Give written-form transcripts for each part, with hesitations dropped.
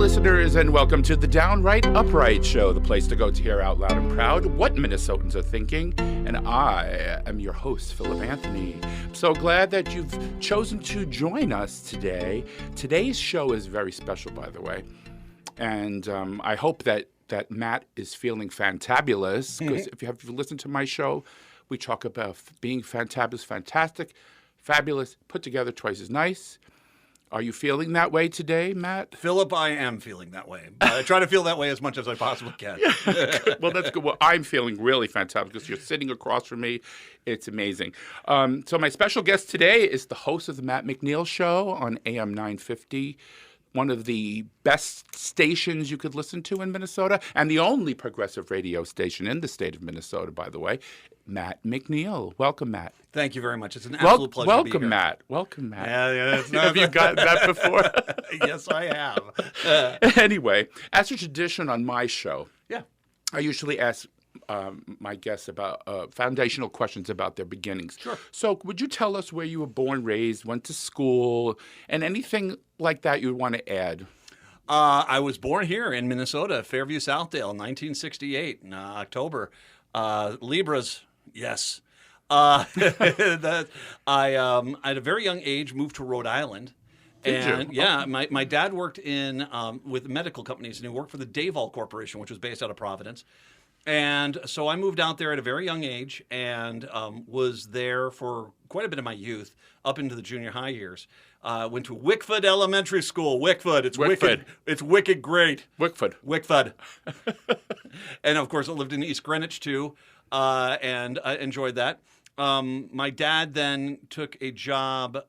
listeners, and welcome to the Downright Upright Show, the place to go to hear out loud and proud what Minnesotans are thinking. And I am your host, Philip Anthony. I'm so glad that you've chosen to join us today. Today's show is very special, by the way. And I hope that Matt is feeling fantabulous, because if you have listened to my show, we talk about being fantabulous, fantastic, fabulous, put together twice as nice. Are you feeling that way today, Matt? Philip, I am feeling that way. I try to feel that way as much as I possibly can. Well, that's good. Well, I'm feeling really fantastic because you're sitting across from me. It's amazing. So my special guest today is the host of the Matt McNeil Show on AM 950, one of the best stations you could listen to in Minnesota, and the only progressive radio station in the state of Minnesota, by the way, Matt McNeil. Welcome, Matt. Thank you very much. It's an absolute pleasure to be here. Welcome, Matt. Yeah, have you gotten that before? Yes, I have. Anyway, as a tradition on my show, Yeah. I usually ask my guests about foundational questions about their beginnings. Sure. So would you tell us where you were born, raised, went to school, and anything like that you'd want to add? I was born here in Minnesota, Fairview, Southdale, 1968 in October. Libras, yes. I at a very young age, moved to Rhode Island. Did you? Yeah, my dad worked in with medical companies, and he worked for the Davol Corporation, which was based out of Providence. And so I moved out there at a very young age and was there for quite a bit of my youth, up into the junior high years. Went to Wickford Elementary School. Wickford. It's wicked. It's wicked great. Wickford. And of course, I lived in East Greenwich too, and I enjoyed that. My dad then took a job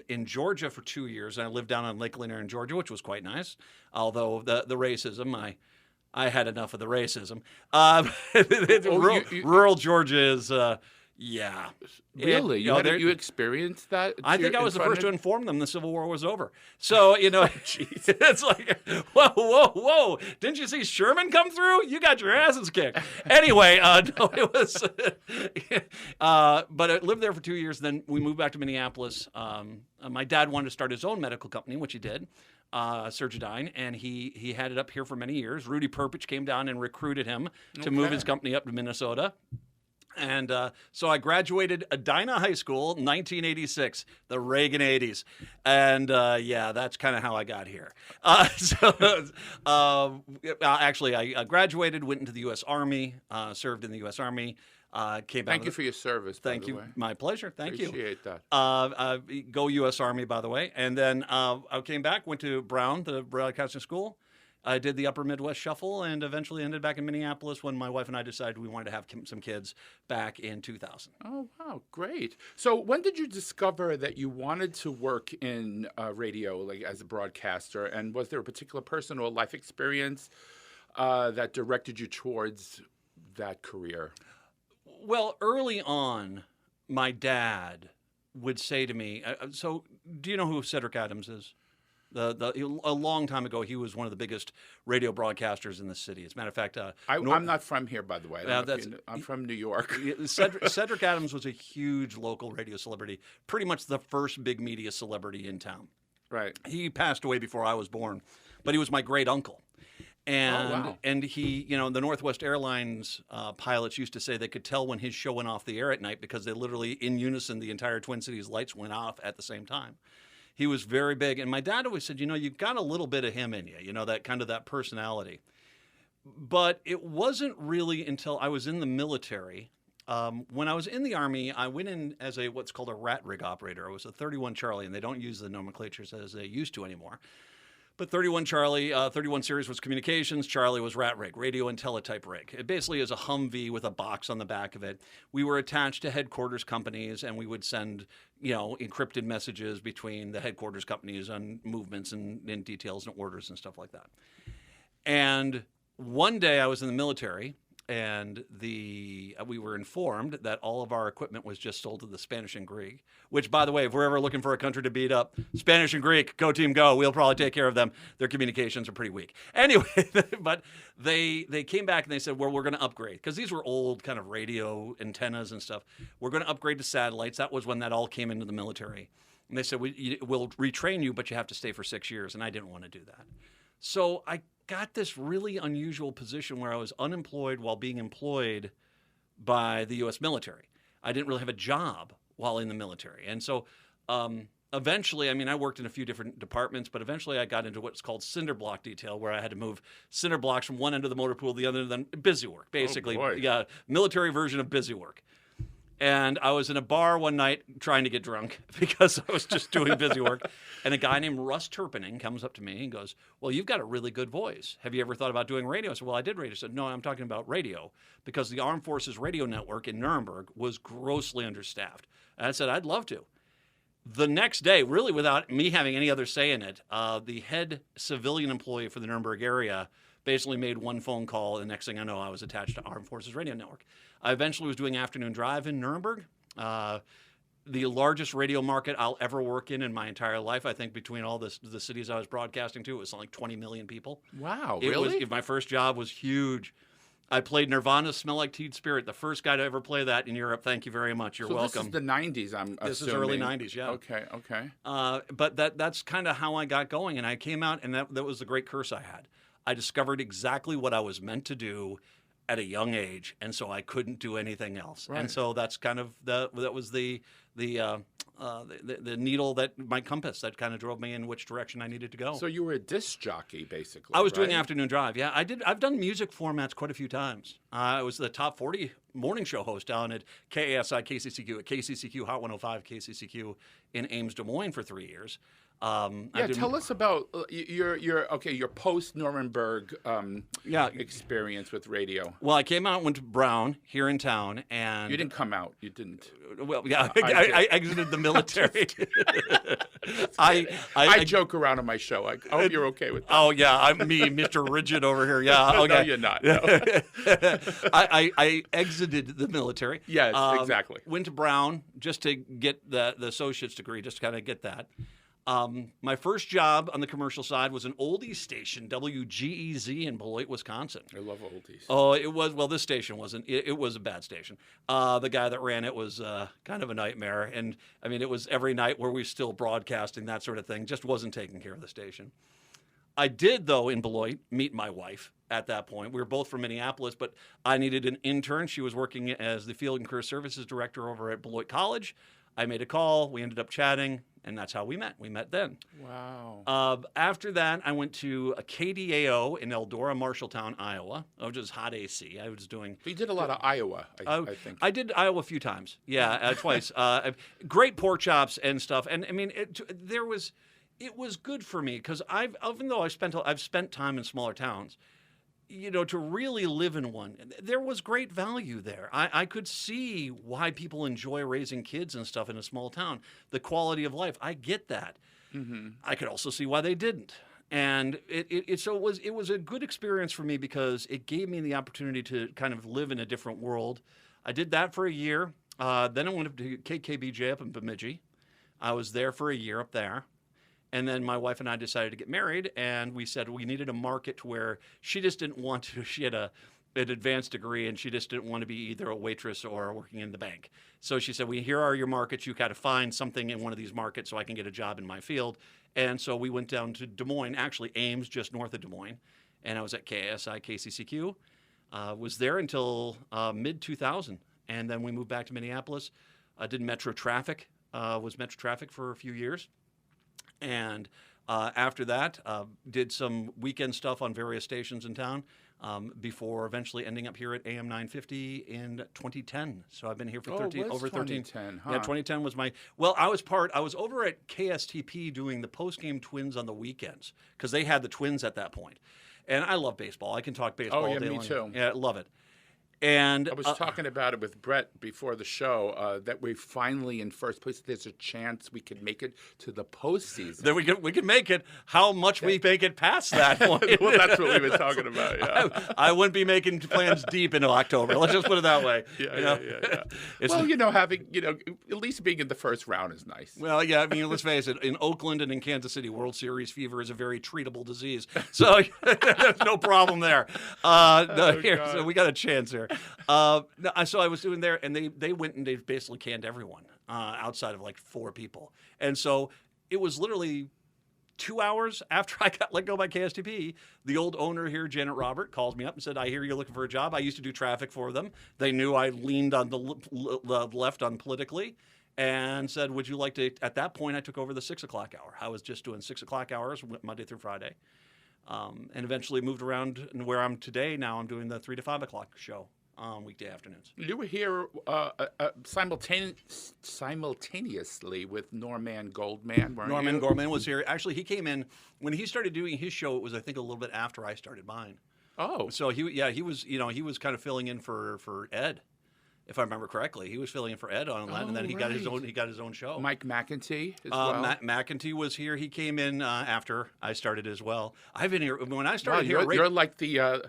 in Georgia for 2 years, and I lived down on Lake Lanier in Georgia, which was quite nice. Although the racism, I had enough of the racism. Rural Georgia is, yeah. Really? You experienced that? I think I was the first to inform them the Civil War was over. So, it's like, whoa. Didn't you see Sherman come through? You got your asses kicked. Anyway, no, it was, but I lived there for 2 years. Then we moved back to Minneapolis. My dad wanted to start his own medical company, which he did. Surgidyne, and he had it up here for many years. Rudy Perpich came down and recruited him to move his company up to Minnesota. And so I graduated Edina High School, 1986, the Reagan 80s. And that's kind of how I got here. Actually, I graduated, went into the U.S. Army, served in the U.S. Army. Came back. Thank you for your service. Thank you. My pleasure. Thank you. Appreciate that. Go U.S. Army, by the way. And then I came back, went to Brown, the broadcasting school. I did the Upper Midwest Shuffle, and eventually ended back in Minneapolis when my wife and I decided we wanted to have some kids back in 2000. Oh, wow. Great. So when did you discover that you wanted to work in radio, like as a broadcaster? And was there a particular person or life experience that directed you towards that career? Well, early on, my dad would say to me, so do you know who Cedric Adams is? A long time ago, he was one of the biggest radio broadcasters in the city. As a matter of fact, I'm not from here, by the way. I'm from New York. Cedric Adams was a huge local radio celebrity, pretty much the first big media celebrity in town. Right. He passed away before I was born, but he was my great uncle. And he, the Northwest Airlines pilots used to say they could tell when his show went off the air at night because they literally, in unison, the entire Twin Cities lights went off at the same time. He was very big. And my dad always said, you've got a little bit of him in you, that kind of that personality. But it wasn't really until I was in the military. When I was in the Army, I went in as what's called a rat rig operator. I was a 31 Charlie, and they don't use the nomenclatures as they used to anymore. But 31 Charlie, 31 series was communications. Charlie was rat rig, radio and teletype rig. It basically is a Humvee with a box on the back of it. We were attached to headquarters companies, and we would send, encrypted messages between the headquarters companies on movements and details and orders and stuff like that. And one day I was in the military, and we were informed that all of our equipment was just sold to the Spanish and Greek, which, by the way, if we're ever looking for a country to beat up, Spanish and Greek, go team go. We'll probably take care of them. Their communications are pretty weak. Anyway, but they came back and they said, well, we're going to upgrade, because these were old kind of radio antennas and stuff. We're going to upgrade to satellites. That was when that all came into the military. And they said, we'll retrain you, but you have to stay for 6 years. And I didn't want to do that. So I got this really unusual position where I was unemployed while being employed by the U.S. military. I didn't really have a job while in the military. And so eventually, I mean, I worked in a few different departments, but eventually I got into what's called cinder block detail, where I had to move cinder blocks from one end of the motor pool to the other, then busy work, basically. Oh, boy. Yeah, military version of busy work. And I was in a bar one night trying to get drunk because I was just doing busy work. And a guy named Russ Turpinning comes up to me and goes, well, you've got a really good voice. Have you ever thought about doing radio? I said, well, I did radio. He said, no, I'm talking about radio, because the Armed Forces Radio Network in Nuremberg was grossly understaffed. And I said, I'd love to. The next day, really without me having any other say in it, the head civilian employee for the Nuremberg area basically made one phone call, and the next thing I know, I was attached to Armed Forces Radio Network. I eventually was doing afternoon drive in Nuremberg, the largest radio market I'll ever work in my entire life. I think between all the cities I was broadcasting to, it was something like 20 million people. Wow, really? My first job was huge. I played Nirvana's Smell Like Teen Spirit, the first guy to ever play that in Europe. Thank you very much. You're welcome. This is the 90s, I'm assuming. This is early 90s, yeah. Okay. But that's kind of how I got going. And I came out, and that was the great curse I had. I discovered exactly what I was meant to do at a young age, and so I couldn't do anything else. Right. And so that's kind of that was the needle, that my compass that kind of drove me in which direction I needed to go. So you were a disc jockey, basically. I was doing right? afternoon drive. Yeah, I did. I've done music formats quite a few times. I was the top 40 morning show host down at KASI KCCQ at KCCQ Hot 105 KCCQ in Ames, Des Moines for 3 years. Tell us about your post Nuremberg experience with radio. Well, I came out, went to Brown here in town, and you didn't come out. You didn't. Well, yeah, I exited the military. I joke around on my show. I hope you're okay with that. Oh yeah, I'm me, Mr. Rigid over here. Yeah, okay. No, you're not. No. I exited the military. Yes, exactly. Went to Brown just to get the associate's degree, just to kind of get that. My first job on the commercial side was an oldies station, WGEZ in Beloit, Wisconsin. I love oldies. Oh, it was. Well, this station wasn't. It was a bad station. The guy that ran it was kind of a nightmare. And, I mean, it was every night where we still broadcasting, that sort of thing. Just wasn't taking care of the station. I did, though, in Beloit, meet my wife at that point. We were both from Minneapolis, but I needed an intern. She was working as the Field and Career Services Director over at Beloit College. I made a call. We ended up chatting, and that's how we met. We met then. Wow. After that, I went to a KDAO in Eldora, Marshalltown, Iowa, which is hot AC. I was doing. So you did a lot of Iowa, I think. I did Iowa a few times. Yeah, twice. Great pork chops and stuff. And I mean, it was good for me because even though I've spent time in smaller towns, you know, to really live in one, there was great value there. I could see why people enjoy raising kids and stuff in a small town. The quality of life, I get that. Mm-hmm. I could also see why they didn't. And it was a good experience for me because it gave me the opportunity to kind of live in a different world. I did that for a year. Then I went up to KKBJ up in Bemidji. I was there for a year up there. And then my wife and I decided to get married, and we said we needed a market to where she just didn't want to. She had an advanced degree, and she just didn't want to be either a waitress or working in the bank. So she said, here are your markets. You got to find something in one of these markets so I can get a job in my field. And so we went down to Des Moines, actually Ames, just north of Des Moines, and I was at KSI KCCQ. Was there until mid-2000, and then we moved back to Minneapolis. I did Metro Traffic, was Metro Traffic for a few years. And after that, did some weekend stuff on various stations in town before eventually ending up here at AM 950 in 2010. So I've been here for over 13. 2010, huh? Yeah, 2010 was my. Well, I was over at KSTP doing the post-game Twins on the weekends because they had the Twins at that point. And I love baseball. I can talk baseball all day long. Me too. Yeah, I love it. And I was talking about it with Brett before the show that we finally in first place. There's a chance we could make it to the postseason. That we can make it. How much we make it past that point? Well, that's what we were talking about. Yeah. I wouldn't be making plans deep into October. Let's just put it that way. Yeah. Well, having at least being in the first round is nice. Well, yeah. I mean, let's face it. In Oakland and in Kansas City, World Series fever is a very treatable disease. So there's no problem there. So we got a chance here. So I was doing there, and they went and they basically canned everyone outside of like 4 people. And so it was literally 2 hours after I got let go by KSTP, the old owner here, Janet Robert, calls me up and said, I hear you're looking for a job. I used to do traffic for them. They knew I leaned on the left on politically and said, would you like to, at that point, I took over the 6 o'clock hour. I was just doing 6 o'clock hours Monday through Friday. And eventually moved around, and where I'm today now, I'm doing the 3 to 5 o'clock show on weekday afternoons. You were here simultaneously with Norman Goldman, weren't Norman you? Goldman was here. Actually, he came in when he started doing his show. It was, I think, a little bit after I started mine. Oh, So he was kind of filling in for Ed, if I remember correctly. He was filling in for Ed on that, and then he got his own show. Mike McEntee as well. McEntee was here. He came in after I started as well. I've been here when I started Wow, here. you're like the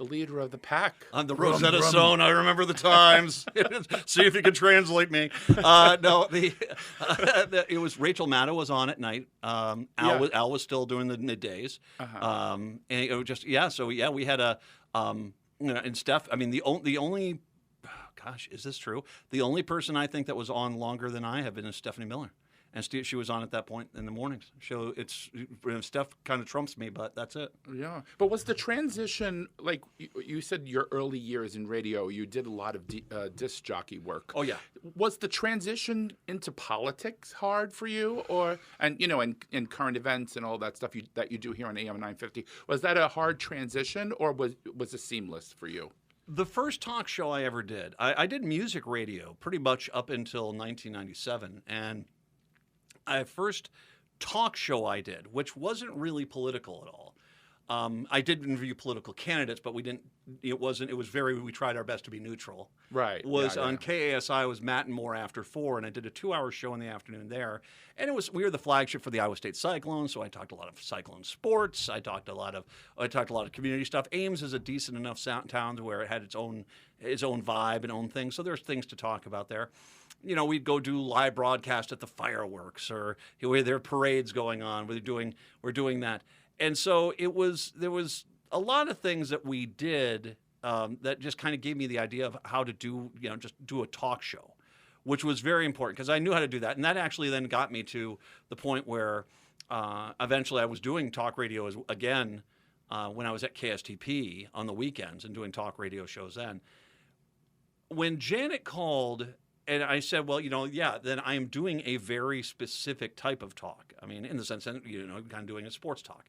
leader of the pack. On the Rosetta Stone, I remember the times. See if you can translate me. It was Rachel Maddow was on at night. Al was still doing the middays. And it was just we had a and Steph. I mean the only. Gosh, is this true? The only person I think that was on longer than I have been is Stephanie Miller. And she was on at that point in the mornings. So Steph kind of trumps me, but that's it. Yeah. But was the transition, like you said, your early years in radio, you did a lot of disc jockey work. Oh, yeah. Was the transition into politics hard for you? And in current events and all that stuff that you do here on AM 950, was that a hard transition or was it seamless for you? The first talk show I ever did, I did music radio pretty much up until 1997. And the first talk show I did, which wasn't really political at all. I did interview political candidates, but we tried our best to be neutral. Right. On KASI, was Matt and More after 4, and I did a 2-hour show in the afternoon there. And we were the flagship for the Iowa State Cyclones, so I talked a lot of Cyclone sports. I talked a lot of community stuff. Ames is a decent enough town to where it had its own vibe and own thing, so there's things to talk about there. We'd go do live broadcast at the fireworks, or there are parades going on. We're doing that. And so there was a lot of things that we did that just kind of gave me the idea of how to do a talk show, which was very important because I knew how to do that. And that actually then got me to the point where eventually I was doing talk radio again when I was at KSTP on the weekends and doing talk radio shows then. When Janet called and I said, well, then I am doing a very specific type of talk. I mean, in the sense that, kind of doing a sports talk.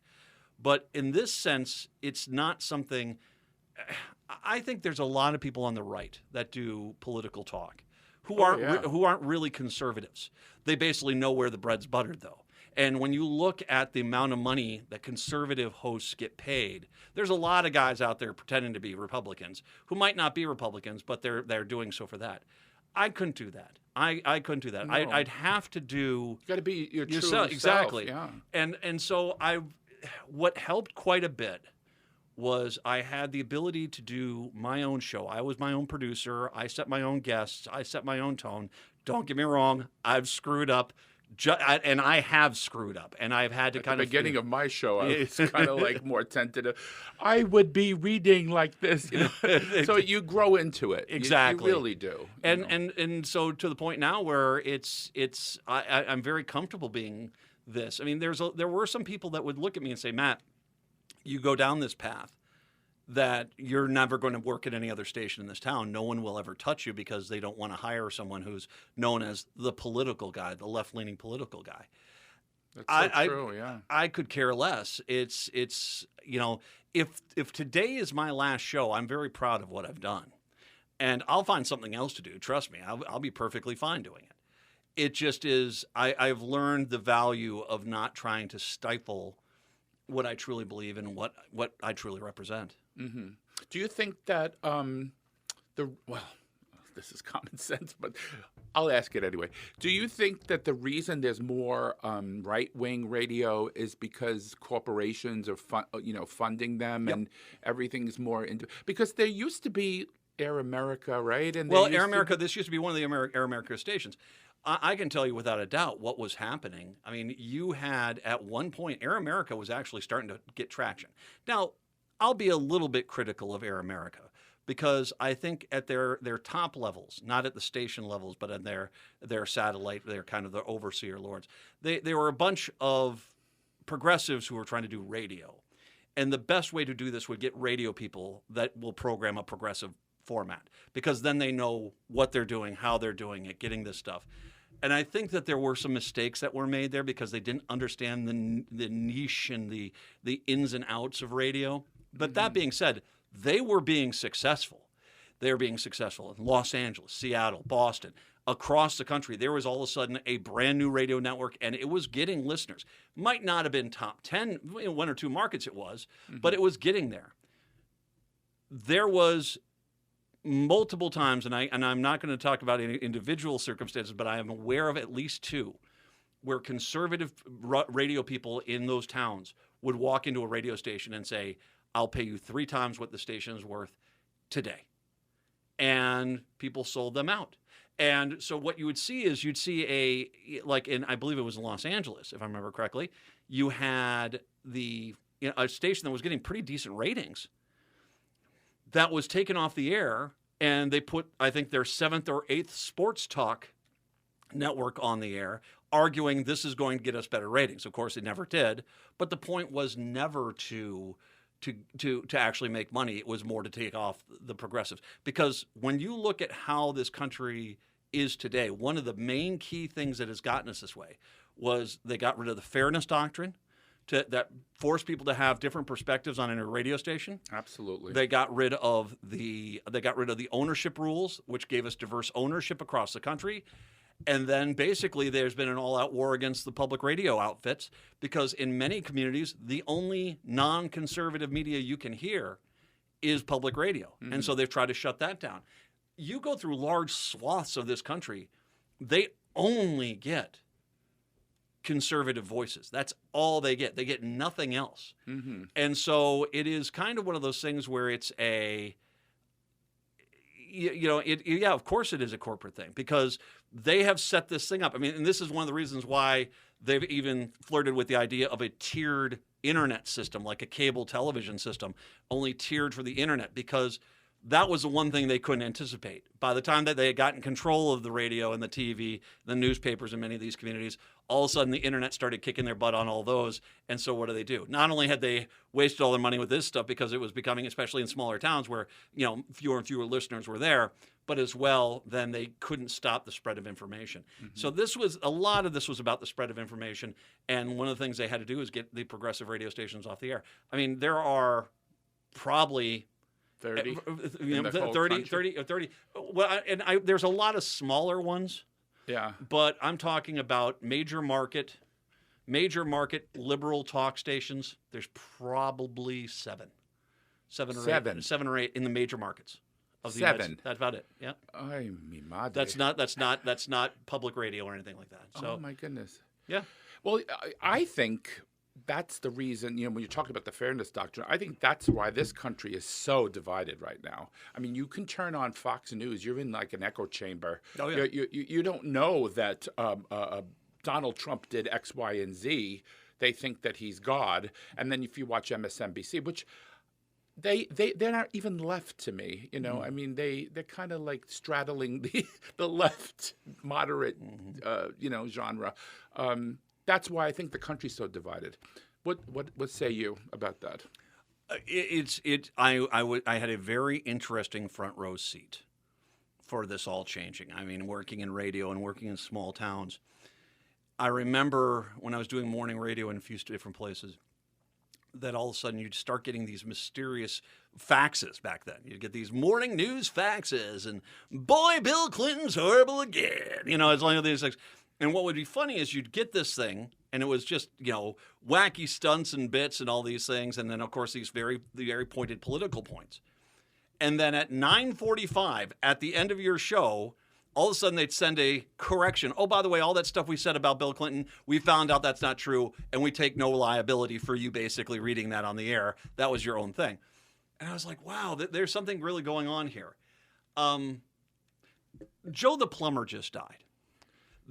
But in this sense, it's not something. I think there's a lot of people on the right that do political talk who aren't really conservatives. They basically know where the bread's buttered, though. And when you look at the amount of money that conservative hosts get paid, there's a lot of guys out there pretending to be Republicans who might not be Republicans, but they're doing so for that. I couldn't do that. I couldn't do that. No. I'd have to do. You got to be your true self. Exactly. Yeah. And so what helped quite a bit was I had the ability to do my own show. I was my own producer. I set my own guests. I set my own tone. Don't get me wrong. I've screwed up. And I have screwed up, and I've had to At kind the of. beginning of my show, I was kind of like more tentative. I would be reading like this, So you grow into it. Exactly, you really do. And so to the point now where I'm very comfortable being this. I mean, there were some people that would look at me and say, Matt, you go down this path that you're never going to work at any other station in this town. No one will ever touch you because they don't want to hire someone who's known as the political guy, the left-leaning political guy. That's so true, yeah. I could care less. It's if today is my last show, I'm very proud of what I've done. And I'll find something else to do. Trust me, I'll be perfectly fine doing it. It just is, I've learned the value of not trying to stifle what I truly believe in and what I truly represent. Mm-hmm. Do you think that this is common sense, but I'll ask it anyway. Do you think that the reason there's more right-wing radio is because corporations are funding them and everything's more into? Because there used to be Air America, right? And Air America. This used to be one of the Air America stations. I can tell you without a doubt what was happening. I mean, you had at one point, Air America was actually starting to get traction. Now, I'll be a little bit critical of Air America because I think at their top levels, not at the station levels, but at their satellite, they're kind of the overseer lords. They were a bunch of progressives who are trying to do radio. And the best way to do this would get radio people that will program a progressive format, because then they know what they're doing, how they're doing it, getting this stuff. And I think that there were some mistakes that were made there because they didn't understand the niche and the ins and outs of radio. But that being said, they were being successful. They were being successful in Los Angeles, Seattle, Boston, across the country. There was all of a sudden a brand new radio network, and it was getting listeners. Might not have been top 10, in one or two markets it was, but it was getting there. There was multiple times, and I'm not going to talk about any individual circumstances, but I am aware of at least two, where conservative radio people in those towns would walk into a radio station and say, I'll pay you 3 times what the station is worth today. And people sold them out. And so what you would see is I believe it was in Los Angeles, if I remember correctly, you had a station that was getting pretty decent ratings that was taken off the air, and they put, I think, their 7th or 8th sports talk network on the air, arguing this is going to get us better ratings. Of course, it never did, but the point was never to actually make money. It was more to take off the progressives. Because when you look at how this country is today, one of the main key things that has gotten us this way was they got rid of the fairness doctrine that forced people to have different perspectives on a radio station. Absolutely. They got rid of the ownership rules, which gave us diverse ownership across the country. And then basically there's been an all-out war against the public radio outfits, because in many communities, the only non-conservative media you can hear is public radio. And so they've tried to shut that down. You go through large swaths of this country, they only get conservative voices. That's all they get. They get nothing else. And so it is kind of one of those things where it's of course it is a corporate thing, because they have set this thing up. I mean, and this is one of the reasons why they've even flirted with the idea of a tiered internet system, like a cable television system, only tiered for the internet, because that was the one thing they couldn't anticipate. By the time that they had gotten control of the radio and the TV, the newspapers in many of these communities, all of a sudden the internet started kicking their butt on all those. And so what do? Not only had they wasted all their money with this stuff because it was becoming, especially in smaller towns where, fewer and fewer listeners were there, but as well, then they couldn't stop the spread of information. So a lot of this was about the spread of information. And one of the things they had to do is get the progressive radio stations off the air. I mean, there are probably 30, 30. Well, there's a lot of smaller ones. Yeah. But I'm talking about major market liberal talk stations. There's probably seven or eight in the major markets of the United States. That's about it. Yeah. Ay, mi madre. That's not public radio or anything like that. So, oh my goodness. Yeah. Well, I think that's the reason, when you're talking about the fairness doctrine, I think that's why this country is so divided right now. I mean, you can turn on Fox News. You're in like an echo chamber. Oh, yeah. You don't know that Donald Trump did X, Y, and Z. They think that he's God. And then if you watch MSNBC, which they're not even left to me, I mean, they're kind of like straddling the left moderate, genre. That's why I think the country's so divided. What say you about that? I had a very interesting front row seat for this all changing. I mean, working in radio and working in small towns. I remember when I was doing morning radio in a few different places, that all of a sudden you'd start getting these mysterious faxes back then. You'd get these morning news faxes, and boy, Bill Clinton's horrible again. It's like these things. And what would be funny is you'd get this thing, and it was just, wacky stunts and bits and all these things, and then, of course, these very, very pointed political points. And then at 9:45, at the end of your show, all of a sudden they'd send a correction. Oh, by the way, all that stuff we said about Bill Clinton, we found out that's not true, and we take no liability for you basically reading that on the air. That was your own thing. And I was like, wow, there's something really going on here. Joe the plumber just died.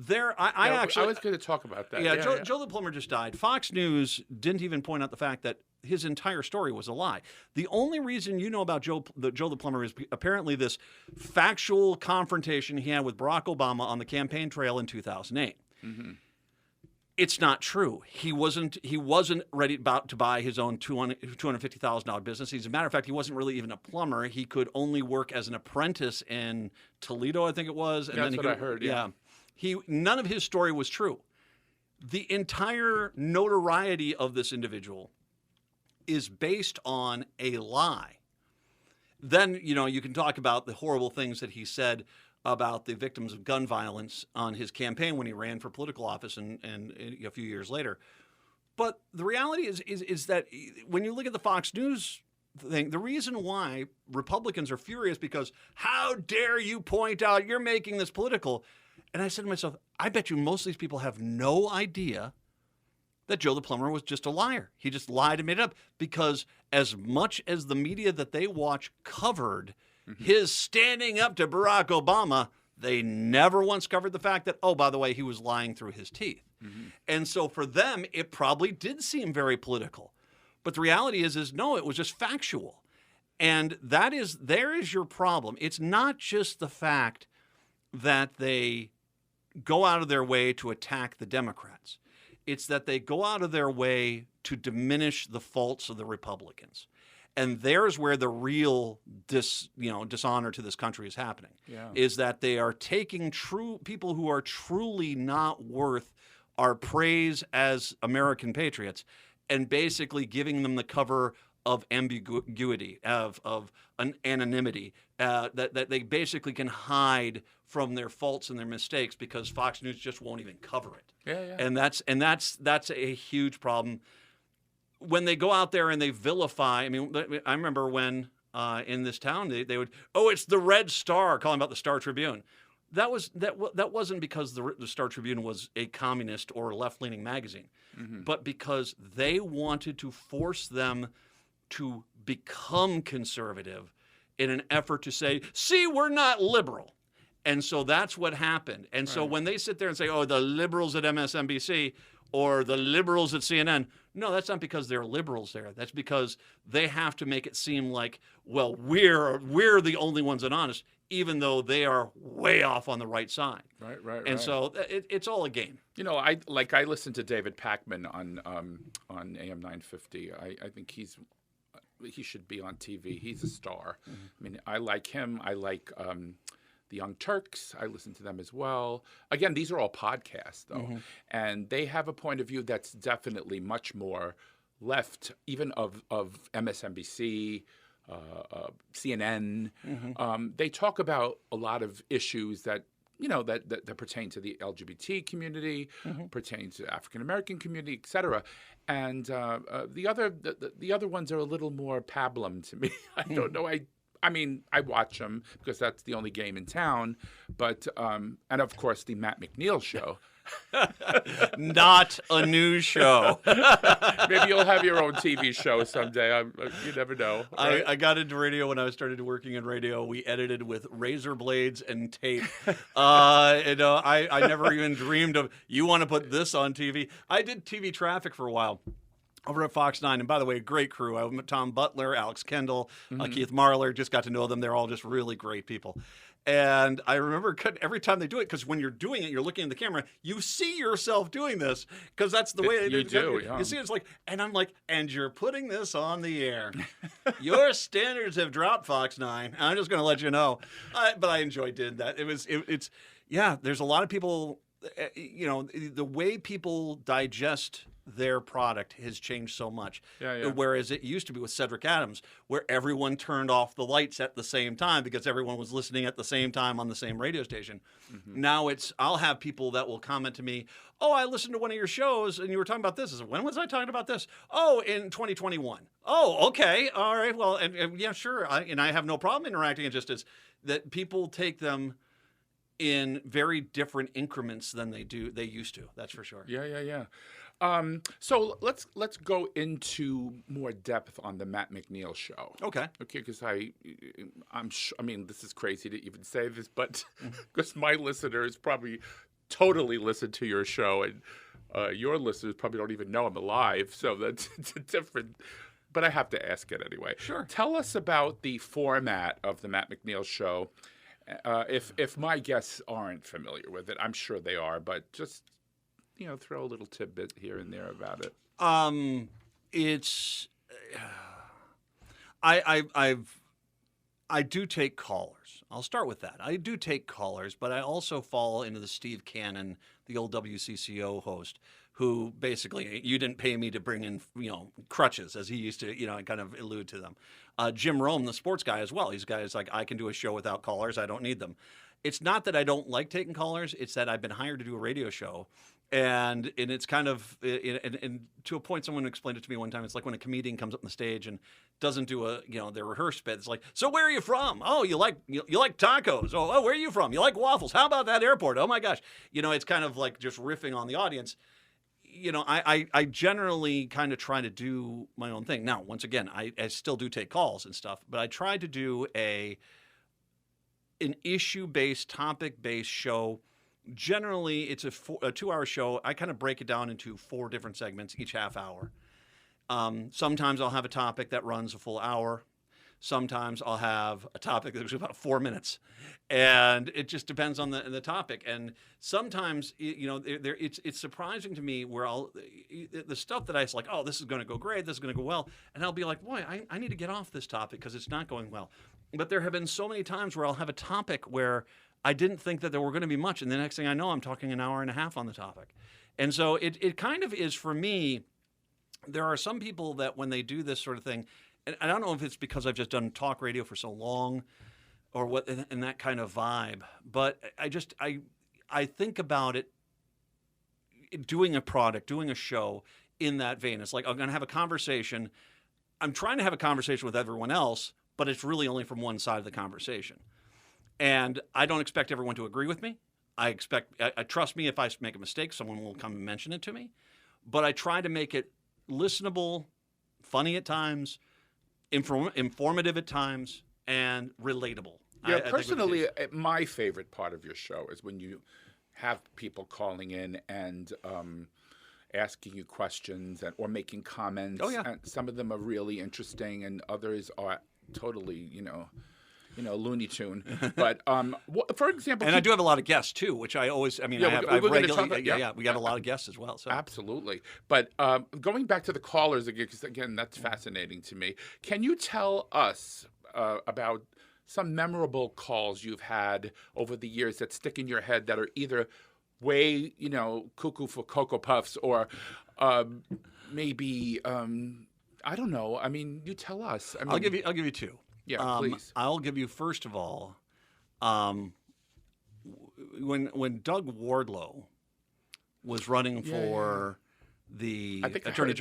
I was going to talk about that. Yeah, Joe the plumber just died. Fox News didn't even point out the fact that his entire story was a lie. The only reason you know about Joe the plumber is apparently this factual confrontation he had with Barack Obama on the campaign trail in 2008. It's not true. He wasn't ready about to buy his own $250,000 business. As a matter of fact, he wasn't really even a plumber. He could only work as an apprentice in Toledo, I think it was. And That's what I heard. Yeah. None of his story was true. The entire notoriety of this individual is based on a lie. Then, you can talk about the horrible things that he said about the victims of gun violence on his campaign when he ran for political office and a few years later. But the reality is that when you look at the Fox News thing, the reason why Republicans are furious because how dare you point out you're making this political? And I said to myself, I bet you most of these people have no idea that Joe the Plumber was just a liar. He just lied and made it up because as much as the media that they watch covered his standing up to Barack Obama, they never once covered the fact that, oh, by the way, he was lying through his teeth. And so for them, it probably did seem very political. But the reality is no, it was just factual. And there is your problem. It's not just the fact that they go out of their way to attack the Democrats. It's that they go out of their way to diminish the faults of the Republicans. And there's where the real dishonor to this country is happening. Is that they are taking people who are truly not worth our praise as American patriots and basically giving them the cover of ambiguity, of an anonymity, that they basically can hide from their faults and their mistakes because Fox News just won't even cover it. And that's a huge problem. When they go out there and they vilify, I remember when in this town they would, it's the Red Star, calling about the Star Tribune. That wasn't because the Star Tribune was a communist or left-leaning magazine, but because they wanted to force them to become conservative in an effort to say, see, we're not liberal. And so that's what happened. And so when they sit there and say, the liberals at MSNBC or the liberals at CNN, no, that's not because they're liberals there. That's because they have to make it seem like, well, we're the only ones that are honest, even though they are way off on the right side. Right. And so it's all a game. I listened to David Pakman on AM 950. I think he should be on TV. He's a star. I like him. I like the Young Turks. I listen to them as well. Again, these are all podcasts, though. And they have a point of view that's definitely much more left, even of MSNBC, CNN. They talk about a lot of issues that that pertain to the LGBT community, pertain to the African American community, et cetera. And the other ones are a little more pablum to me. I don't know. I watch them because that's the only game in town. But and of course the Matt McNeil show. Not a news show. Maybe you'll have your own TV show someday. You never know. Right? I got into radio when I started working in radio. We edited with razor blades and tape. I never even dreamed of, you want to put this on TV. I did TV traffic for a while over at Fox 9. And by the way, great crew. I met Tom Butler, Alex Kendall, Keith Marler. Just got to know them. They're all just really great people. And I remember every time they do it, because when you're doing it, you're looking at the camera, you see yourself doing this, because that's the way you do. You see, it's like, and I'm like, and you're putting this on the air. Your standards have dropped, Fox 9. I'm just going to let you know. But I enjoyed doing that. It's there's a lot of people, the way people digest their product has changed so much. Whereas it used to be with Cedric Adams, where everyone turned off the lights at the same time because everyone was listening at the same time on the same radio station. Now I'll have people that will comment to me, I listened to one of your shows and you were talking about this. I said, when was I talking about this? In 2021. Oh, okay. All right. Well, and yeah, sure. I have no problem interacting. It just is that people take them in very different increments than they used to. That's for sure. Yeah. So let's go into more depth on the Matt McNeil show. Okay, because I'm sure, this is crazy to even say this, but because my listeners probably totally listen to your show, and your listeners probably don't even know I'm alive, so that's it's a different. But I have to ask it anyway. Sure. Tell us about the format of the Matt McNeil show. If my guests aren't familiar with it, I'm sure they are, but just throw a little tidbit here and there about it. It's I do take callers. I'll start with that. I do take callers, but I also fall into the Steve Cannon, the old WCCO host, who basically, you didn't pay me to bring in, crutches, as he used to, kind of allude to them. Jim Rome, the sports guy as well. He's a guy who's like, I can do a show without callers. I don't need them. It's not that I don't like taking callers. It's that I've been hired to do a radio show. And it's kind of, and to a point, someone explained it to me one time. It's like when a comedian comes up on the stage and doesn't do their rehearsed bit. It's like, so where are you from? Oh, you like tacos? Oh, where are you from? You like waffles? How about that airport? Oh my gosh. It's kind of like just riffing on the audience. I generally kind of try to do my own thing. Now, once again, I still do take calls and stuff, but I try to do an issue-based, topic-based show. Generally, it's a 2-hour show. I kind of break it down into 4 different segments, each half hour. Sometimes I'll have a topic that runs a full hour. Sometimes I'll have a topic that's about 4 minutes, and it just depends on the topic. And sometimes, it's surprising to me where the stuff that I was like, oh, this is going to go great, this is going to go well, and I'll be like, boy, I need to get off this topic because it's not going well. But there have been so many times where I'll have a topic where I didn't think that there were going to be much, and the next thing I know, I'm talking an hour and a half on the topic. And so it kind of is, for me, there are some people that when they do this sort of thing, and I don't know if it's because I've just done talk radio for so long or what, and that kind of vibe, but I think about it, doing a product, doing a show in that vein. It's like, I'm going to have a conversation. I'm trying to have a conversation with everyone else, but it's really only from one side of the conversation. And I don't expect everyone to agree with me. I trust me, if I make a mistake, someone will come and mention it to me. But I try to make it listenable, funny at times, informative at times, and relatable. Yeah, personally, my favorite part of your show is when you have people calling in and asking you questions or making comments. Oh, yeah. And some of them are really interesting, and others are totally, Looney Tune. But for example, and I do have a lot of guests too, which I always. I mean, yeah, I have we're regularly. Yeah, we got a lot of guests as well. So absolutely. But going back to the callers again, because again, that's fascinating to me. Can you tell us about some memorable calls you've had over the years that stick in your head that are either way, cuckoo for Cocoa Puffs or maybe I don't know. I mean, you tell us. I mean, I'll give you 2. Yeah, please. I'll give you, first of all, when Doug Wardlow was running for the Attorney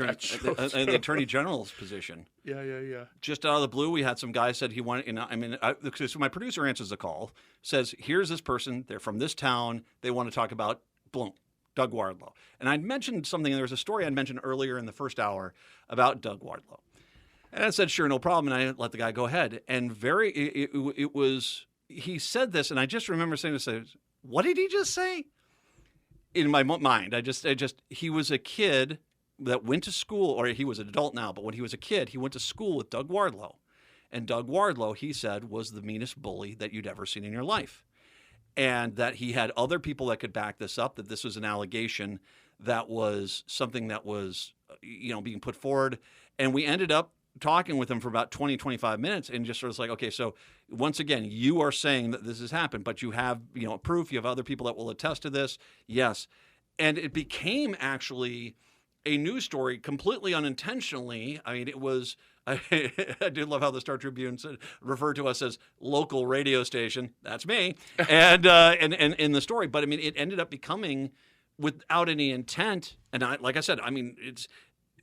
General's position. Yeah. Just out of the blue, we had some guy said he wanted. So my producer answers the call, says, "Here's this person. They're from this town. They want to talk about Doug Wardlow." And I'd mentioned something. There was a story I'd mentioned earlier in the first hour about Doug Wardlow. And I said, sure, no problem. And I let the guy go ahead. And he said this, and I just remember saying this, what did he just say? In my mind, he was a kid that went to school, or he was an adult now, but when he was a kid, he went to school with Doug Wardlow. And Doug Wardlow, he said, was the meanest bully that you'd ever seen in your life. And that he had other people that could back this up, that this was an allegation that was something that was, being put forward. And we ended up talking with him for about 20, 25 minutes and just sort of like, okay, so once again, you are saying that this has happened, but you have, proof, you have other people that will attest to this. Yes. And it became actually a news story completely unintentionally. I mean, it was, I do love how the Star Tribune referred to us as local radio station. That's me. And in the story, but I mean, it ended up becoming without any intent. And like I said, I mean,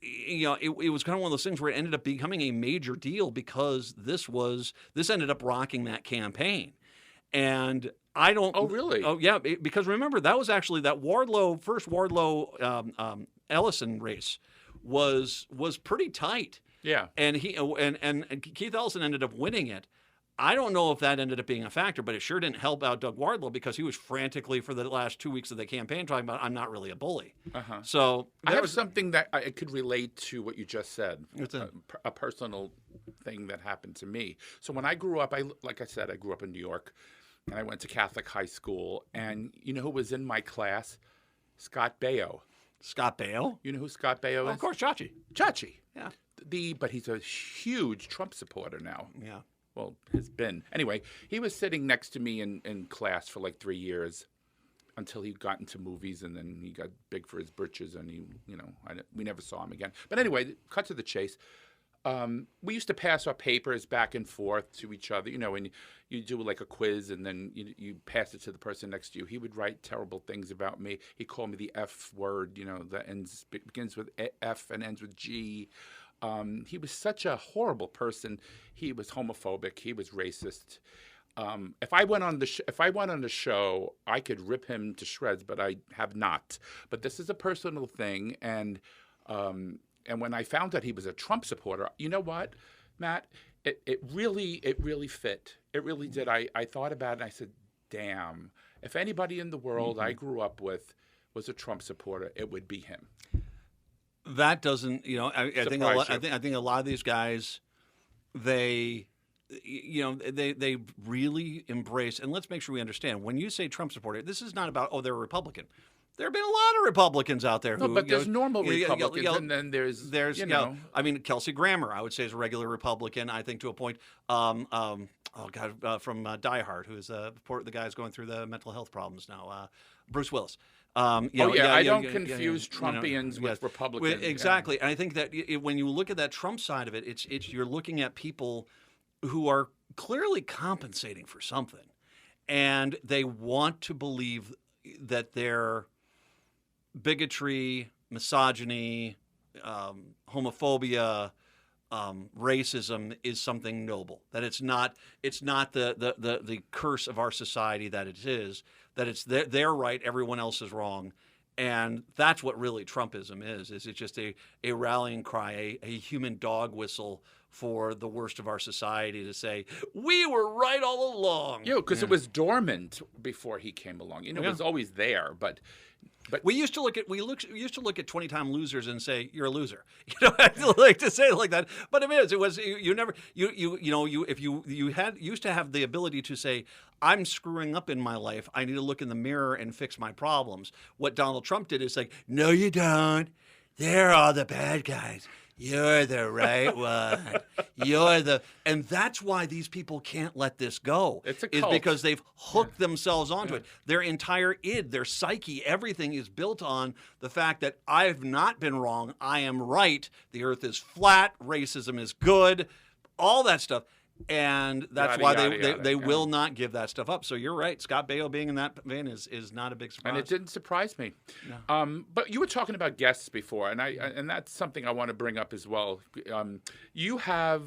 it was kind of one of those things where it ended up becoming a major deal because this ended up rocking that campaign. And I don't. Oh, really? Oh, yeah. Because remember, that was actually that first Wardlow Ellison race was pretty tight. Yeah. And Keith Ellison ended up winning it. I don't know if that ended up being a factor, but it sure didn't help out Doug Wardlow because he was frantically for the last 2 weeks of the campaign talking about, I'm not really a bully. Uh-huh. So I have something that I could relate to what you just said. What's that? A personal thing that happened to me. So when I grew up, like I said, I grew up in New York, and I went to Catholic high school. And you know who was in my class? Scott Baio. Scott Baio? You know who Scott Baio is? Of course, Chachi. Chachi. Yeah. But he's a huge Trump supporter now. Yeah. Well, has been. Anyway, he was sitting next to me in class for like 3 years until he got into movies, and then he got big for his britches, and we never saw him again. But anyway, cut to the chase. We used to pass our papers back and forth to each other, and you do like a quiz, and then you pass it to the person next to you. He would write terrible things about me. He called me the F word, that begins with F and ends with G. He was such a horrible person. He was homophobic. He was racist. If I went on the show, I could rip him to shreds, but I have not. But this is a personal thing, and when I found out he was a Trump supporter, you know what, Matt? It really fit. It really did. I thought about it, and I said, damn, if anybody in the world I grew up with was a Trump supporter, it would be him. That doesn't, I think a lot of these guys, they really embrace, and let's make sure we understand, when you say Trump supporter, this is not about, they're a Republican. There have been a lot of Republicans out there who... No, but there's normal Republicans, and then there's Kelsey Grammer, I would say, is a regular Republican, I think, to a point. From Die Hard, who's the guy who's going through the mental health problems now, Bruce Willis. I don't confuse Trumpians with Republicans. Exactly, and I think that when you look at that Trump side of it, it's you're looking at people who are clearly compensating for something, and they want to believe that their bigotry, misogyny, homophobia, racism is something noble. That it's not the curse of our society that it is. That it's they're right, everyone else is wrong. And that's what really Trumpism is it's just a rallying cry, a human dog whistle for the worst of our society to say, we were right all along. Because it was dormant before he came along. It was always there, but we used to look at 20-time losers and say you're a loser. I like to say it like that, but it was if you used to have the ability to say, I'm screwing up in my life, I need to look in the mirror and fix my problems. What Donald Trump did is like, no, you don't. They're all the bad guys. You're the right one. And that's why these people can't let this go. It's a cult. Is because they've hooked themselves onto it. Their entire id, their psyche, everything is built on the fact that I've not been wrong. I am right. The earth is flat. Racism is good. All that stuff. And that's why they will not give that stuff up. So you're right. Scott Baio being in that vein is not a big surprise. And it didn't surprise me. No. But you were talking about guests before, and that's something I want to bring up as well. You've had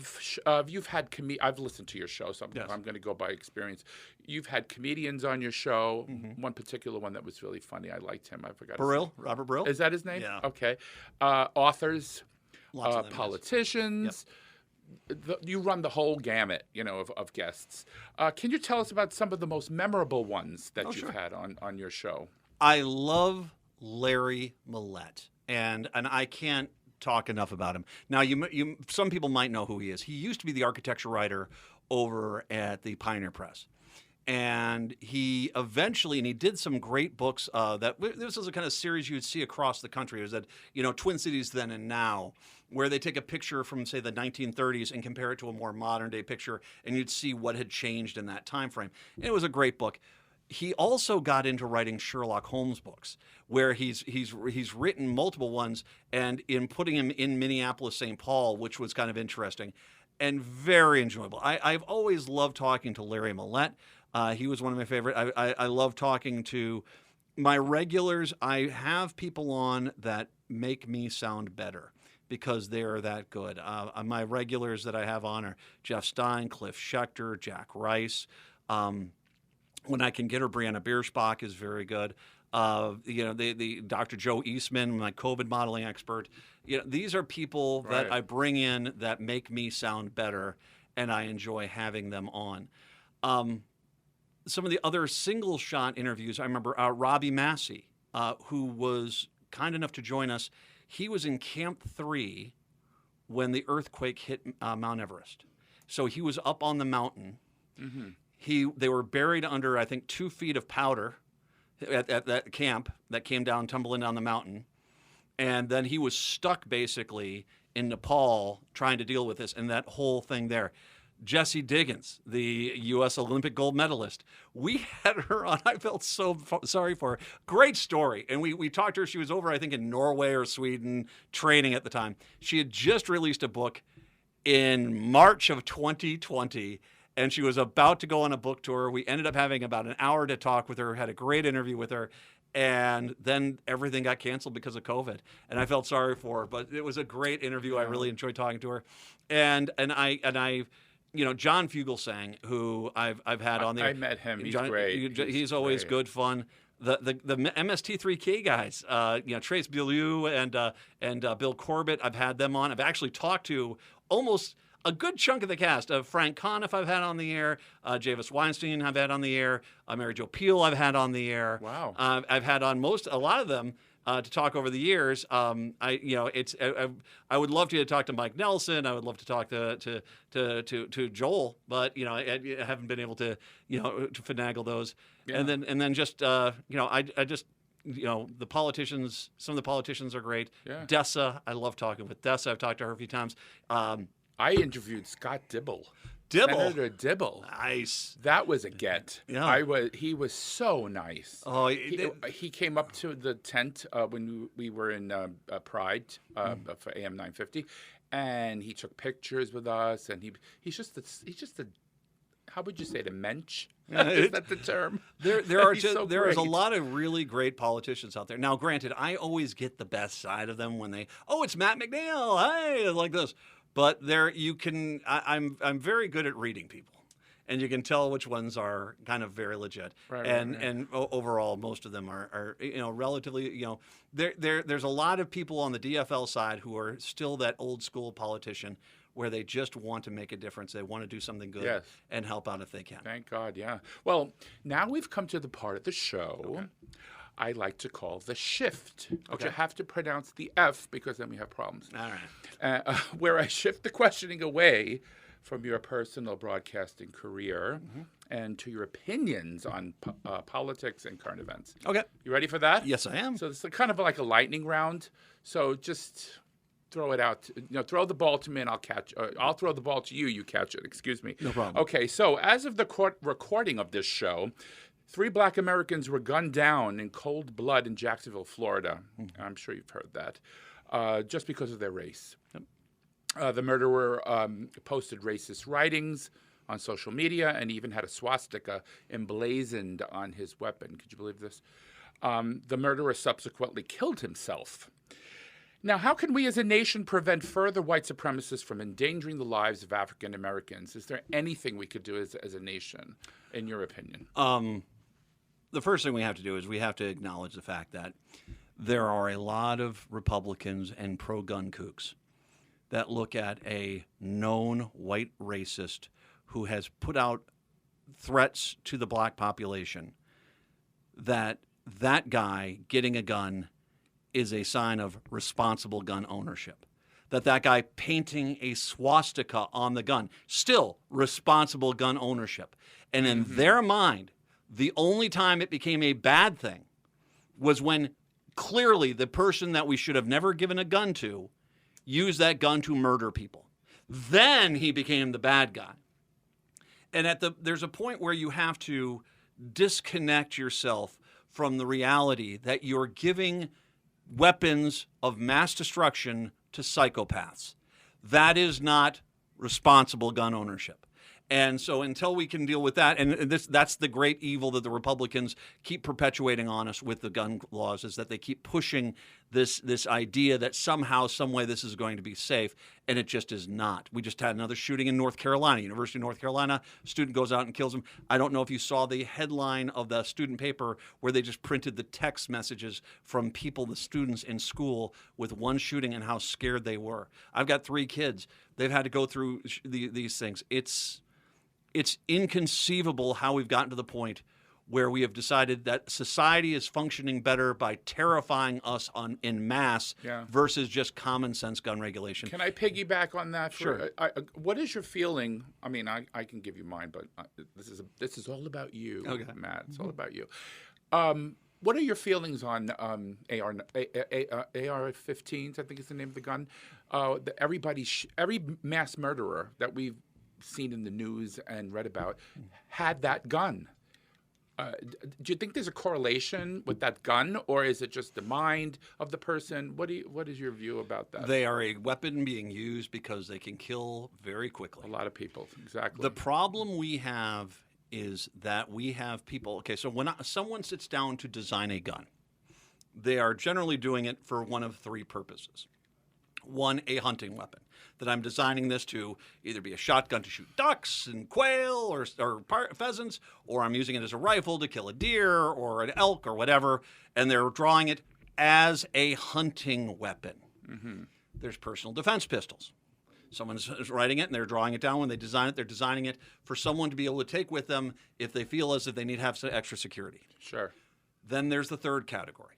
I've listened to your show, so I'm going to go by experience. You've had comedians on your show. Mm-hmm. One particular one that was really funny. I liked him. I forgot. Robert Brill. Is that his name? Yeah. Okay. Authors, lots of them, politicians. Yep. You run the whole gamut, of guests. Can you tell us about some of the most memorable ones that you've had on your show? I love Larry Millett, and I can't talk enough about him. Now, some people might know who he is. He used to be the architecture writer over at the Pioneer Press. And he did some great books. This was a kind of series you would see across the country. It was that, Twin Cities Then and Now, where they take a picture from, say, the 1930s and compare it to a more modern day picture, and you'd see what had changed in that time frame. And it was a great book. He also got into writing Sherlock Holmes books, where he's written multiple ones, and in putting him in Minneapolis, St. Paul, which was kind of interesting and very enjoyable. I've always loved talking to Larry Millett. He was one of my favorite. I love talking to my regulars. I have people on that make me sound better because they're that good. My regulars that I have on are Jeff Stein, Cliff Schechter, Jack Rice. When I can get her, Brianna Bierschbach is very good. The Dr. Joe Eastman, my COVID modeling expert. These are people that I bring in that make me sound better, and I enjoy having them on. Some of the other single shot interviews, I remember Robbie Massey, who was kind enough to join us. He was in Camp 3 when the earthquake hit Mount Everest. So he was up on the mountain. Mm-hmm. They were buried under, I think, 2 feet of powder. at that camp that came down tumbling down the mountain. And then he was stuck basically in Nepal trying to deal with this and that whole thing there. Jessie Diggins, the U.S. Olympic gold medalist. We had her on. I felt so sorry for her. Great story. And we talked to her. She was over, I think, in Norway or Sweden training at the time. She had just released a book in March of 2020, and she was about to go on a book tour. We ended up having about an hour to talk with her, had a great interview with her. And then everything got canceled because of COVID, and I felt sorry for her. But it was a great interview. I really enjoyed talking to her, and I, John Fugelsang, who I've had on there. I met him. He's great. He's always great. Good fun. The MST3K guys, Trace Beaulieu and Bill Corbett. I've had them on. I've actually talked to almost a good chunk of the cast. Frank Conniff I've had on the air. Javis Weinstein I've had on the air. Mary Jo Pehl I've had on the air. Wow. I've had on a lot of them to talk over the years. I would love to talk to Mike Nelson. I would love to talk to Joel, but I haven't been able to to finagle those. Yeah. And then just the politicians. Some of the politicians are great. Yeah. Dessa, I love talking with Dessa. I've talked to her a few times. I interviewed Scott Dibble. Senator Dibble. Nice. That was a get. Yeah. He was so nice. Oh, he came up to the tent when we were in Pride for AM 950, and he took pictures with us. And he's just a how would you say, the mensch? Is that the term? There is a lot of really great politicians out there. Now, granted, I always get the best side of them when it's Matt McNeil, hey, like this. But I'm very good at reading people, and you can tell which ones are kind of very legit. Right, and overall, most of them are relatively, there's a lot of people on the DFL side who are still that old school politician where they just want to make a difference. They want to do something good and help out if they can. Thank God, yeah. Well, now we've come to the part of the show I like to call the shift, which I have to pronounce the F because then we have problems. All right. Where I shift the questioning away from your personal broadcasting career and to your opinions on politics and current events. Okay. You ready for that? Yes, I am. So it's kind of like a lightning round. So just throw it out. Throw the ball to me and I'll catch. I'll throw the ball to you. You catch it. Excuse me. No problem. Okay. So as of the recording of this show, 3 Black Americans were gunned down in cold blood in Jacksonville, Florida. I'm sure you've heard that, just because of their race. Yep. The murderer posted racist writings on social media and even had a swastika emblazoned on his weapon. Could you believe this? The murderer subsequently killed himself. Now, how can we as a nation prevent further white supremacists from endangering the lives of African Americans? Is there anything we could do as a nation, in your opinion? The first thing we have to do is we have to acknowledge the fact that there are a lot of Republicans and pro-gun kooks that look at a known white racist who has put out threats to the black population, that guy getting a gun is a sign of responsible gun ownership. That guy painting a swastika on the gun, still responsible gun ownership. And in their mind, the only time it became a bad thing was when clearly the person that we should have never given a gun to used that gun to murder people. Then he became the bad guy. And there's a point where you have to disconnect yourself from the reality that you're giving weapons of mass destruction to psychopaths. That is not responsible gun ownership. And so until we can deal with that, and that's the great evil that the Republicans keep perpetuating on us with the gun laws, is that they keep pushing this idea that somehow, some way this is going to be safe, and it just is not. We just had another shooting in North Carolina, University of North Carolina. Student goes out and kills him. I don't know if you saw the headline of the student paper where they just printed the text messages from the students in school with one shooting and how scared they were. I've got 3 kids. They've had to go through these things. It's inconceivable how we've gotten to the point where we have decided that society is functioning better by terrifying us in mass versus just common sense gun regulation. Can I piggyback on that? Sure. What is your feeling? I mean, I can give you mine, but this is all about you, Matt. It's all about you. What are your feelings on AR-15s? I think is the name of the gun. Every mass murderer that we've seen in the news and read about had that gun. Do you think there's a correlation with that gun, or is it just the mind of the person? What is your view about that? They are a weapon being used because they can kill very quickly. A lot of people, exactly. The problem we have is that we have people. Okay, so when someone sits down to design a gun, they are generally doing it for one of three purposes. One, a hunting weapon. That I'm designing this to either be a shotgun to shoot ducks and quail or pheasants, or I'm using it as a rifle to kill a deer or an elk or whatever, and they're drawing it as a hunting weapon. Mm-hmm. There's personal defense pistols. Someone's writing it and they're drawing it down. When they design it, they're designing it for someone to be able to take with them if they feel as if they need to have some extra security. Sure. Then there's the third category.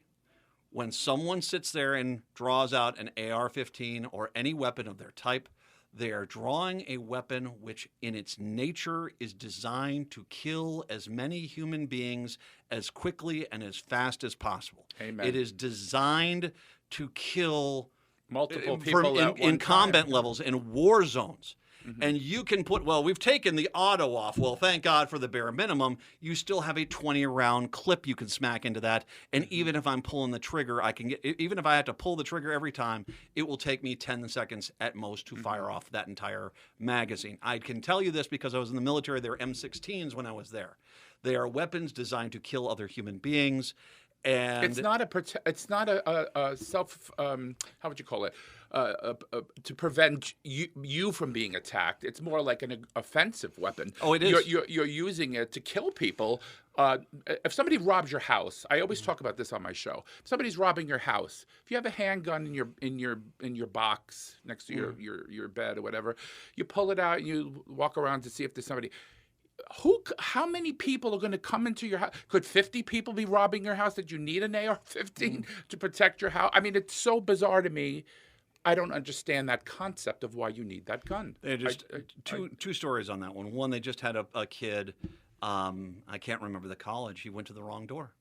When someone sits there and draws out an AR-15 or any weapon of their type, they are drawing a weapon which in its nature is designed to kill as many human beings as quickly and as fast as possible. Amen. It is designed to kill multiple people in combat levels, in war zones. Mm-hmm. And you can put, well, we've taken the auto off. Well, thank God for the bare minimum. You still have a 20-round clip you can smack into that. And even if I'm pulling the trigger, even if I have to pull the trigger every time, it will take me 10 seconds at most to fire off that entire magazine. I can tell you this because I was in the military. They were M16s when I was there. They are weapons designed to kill other human beings. And it's not a self how would you call it to prevent you from being attacked. It's more like an offensive weapon. Oh, it is. You're using it to kill people. If somebody robs your house, I always talk about this on my show. If somebody's robbing your house, if you have a handgun in your box next to your bed or whatever, you pull it out and you walk around to see if there's somebody. How many people are going to come into your house? Could 50 people be robbing your house that you need an AR-15 to protect your house? I mean, it's so bizarre to me. I don't understand that concept of why you need that gun. Two stories on that one. One, they just had a kid. I can't remember the college. He went to the wrong door,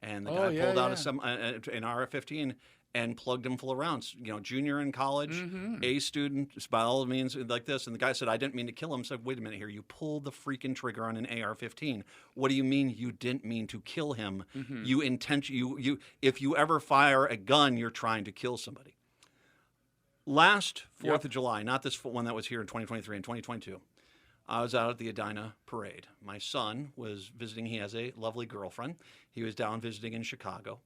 and the guy pulled out an AR-15 and plugged him full of rounds. You know, junior in college, A student, by all means, like this. And the guy said, I didn't mean to kill him. I said, wait a minute here. You pulled the freaking trigger on an AR-15. What do you mean you didn't mean to kill him? If you ever fire a gun, you're trying to kill somebody. Last 4th of July, not this one that was here in 2023, in 2022, I was out at the Edina Parade. My son was visiting. He has a lovely girlfriend. He was down visiting in Chicago.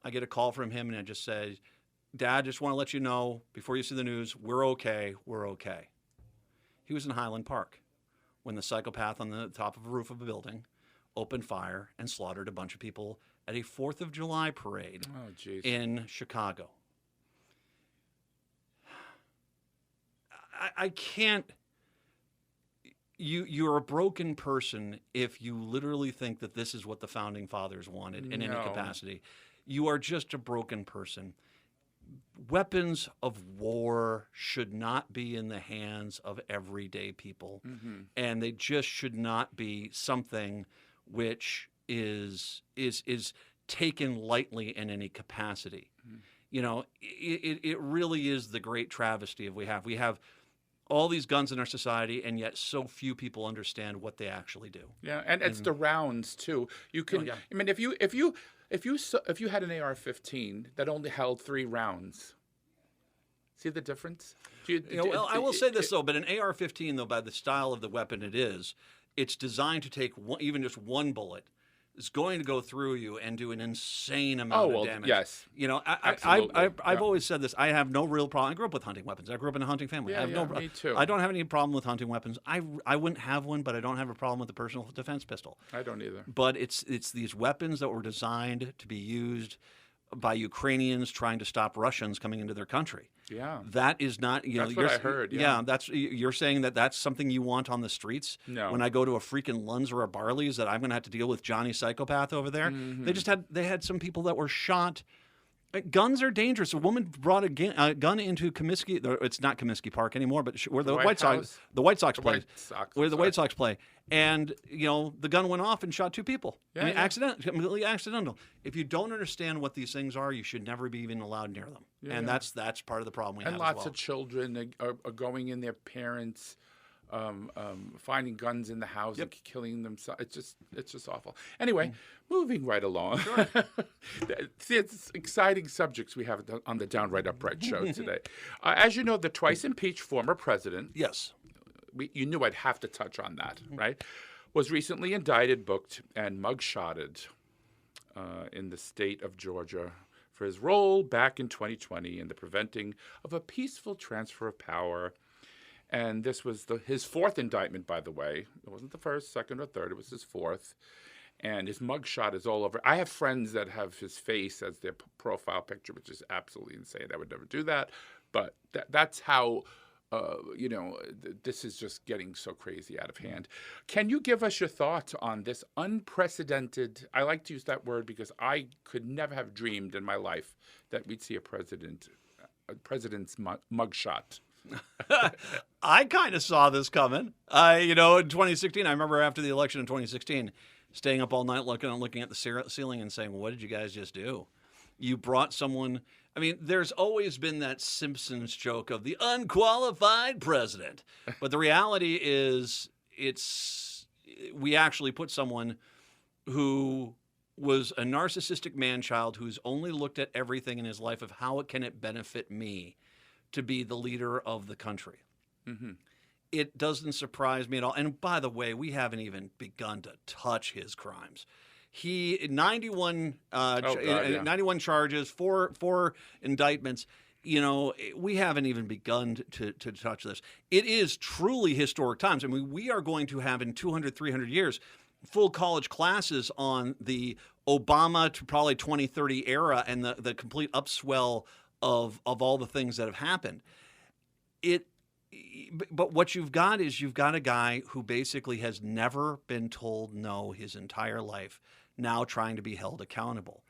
I get a call from him, and I just said, Dad, just want to let you know, before you see the news, we're okay, we're okay. He was in Highland Park when the psychopath on the top of a roof of a building opened fire and slaughtered a bunch of people at a 4th of July parade in Chicago. I can't... You're a broken person if you literally think that this is what the Founding Fathers wanted in any capacity. You are just a broken person. Weapons of war should not be in the hands of everyday people. And they just should not be something which is taken lightly in any capacity. You know, it really is the great travesty of we have all these guns in our society, and yet so few people understand what they actually do. Yeah, and it's the rounds too. You can, I mean, if you had an AR-15 that only held 3 rounds, see the difference? I will say this though, but an AR-15 though, by the style of the weapon it's designed to take even just one bullet. Is going to go through you and do an insane amount of damage. Yes. You know, I've always said this. I have no real problem. I grew up with hunting weapons. I grew up in a hunting family. Me too. I don't have any problem with hunting weapons. I wouldn't have one, but I don't have a problem with the personal defense pistol. I don't either. But it's these weapons that were designed to be used by Ukrainians trying to stop Russians coming into their country. Yeah. That is not, that's what I heard. Yeah, you're saying that's something you want on the streets? No. When I go to a freaking Lund's or a Barley's that I'm going to have to deal with Johnny Psychopath over there? They had some people that were shot Guns are dangerous. A woman brought a gun into Comiskey. It's not Comiskey Park anymore, but where the White Sox play, where the White Sox play, and the gun went off and shot 2 people. Completely accidental. If you don't understand what these things are, you should never be even allowed near them. And that's part of the problem we have. And lots of children are going in their parents. Finding guns in the house and killing themselves. It's just awful. Anyway, moving right along. Sure. It's exciting subjects we have on the Downright Upright show today. As you know, the twice impeached former president. Yes. You knew I'd have to touch on that, right? Was recently indicted, booked, and mugshotted in the state of Georgia for his role back in 2020 in the preventing of a peaceful transfer of power. And this was his 4th indictment, by the way. It wasn't the first, second, or third. It was his 4th. And his mugshot is all over. I have friends that have his face as their profile picture, which is absolutely insane. I would never do that. But that's how, this is just getting so crazy out of hand. Can you give us your thoughts on this unprecedented, I like to use that word because I could never have dreamed in my life that we'd see a president's mugshot. I kind of saw this coming. In 2016, I remember after the election in 2016, staying up all night looking at the ceiling and saying, "What did you guys just do? You brought someone." I mean, there's always been that Simpsons joke of the unqualified president, but the reality is, we actually put someone who was a narcissistic man-child who's only looked at everything in his life of how can it benefit me to be the leader of the country. Mm-hmm. It doesn't surprise me at all. And by the way, we haven't even begun to touch his crimes. 91 charges, four indictments. We haven't even begun to touch this. It is truly historic times. I mean, we are going to have in 200, 300 years full college classes on the Obama to probably 2030 era and the complete upswell of all the things that have happened. But what you've got a guy who basically has never been told no his entire life, now trying to be held accountable.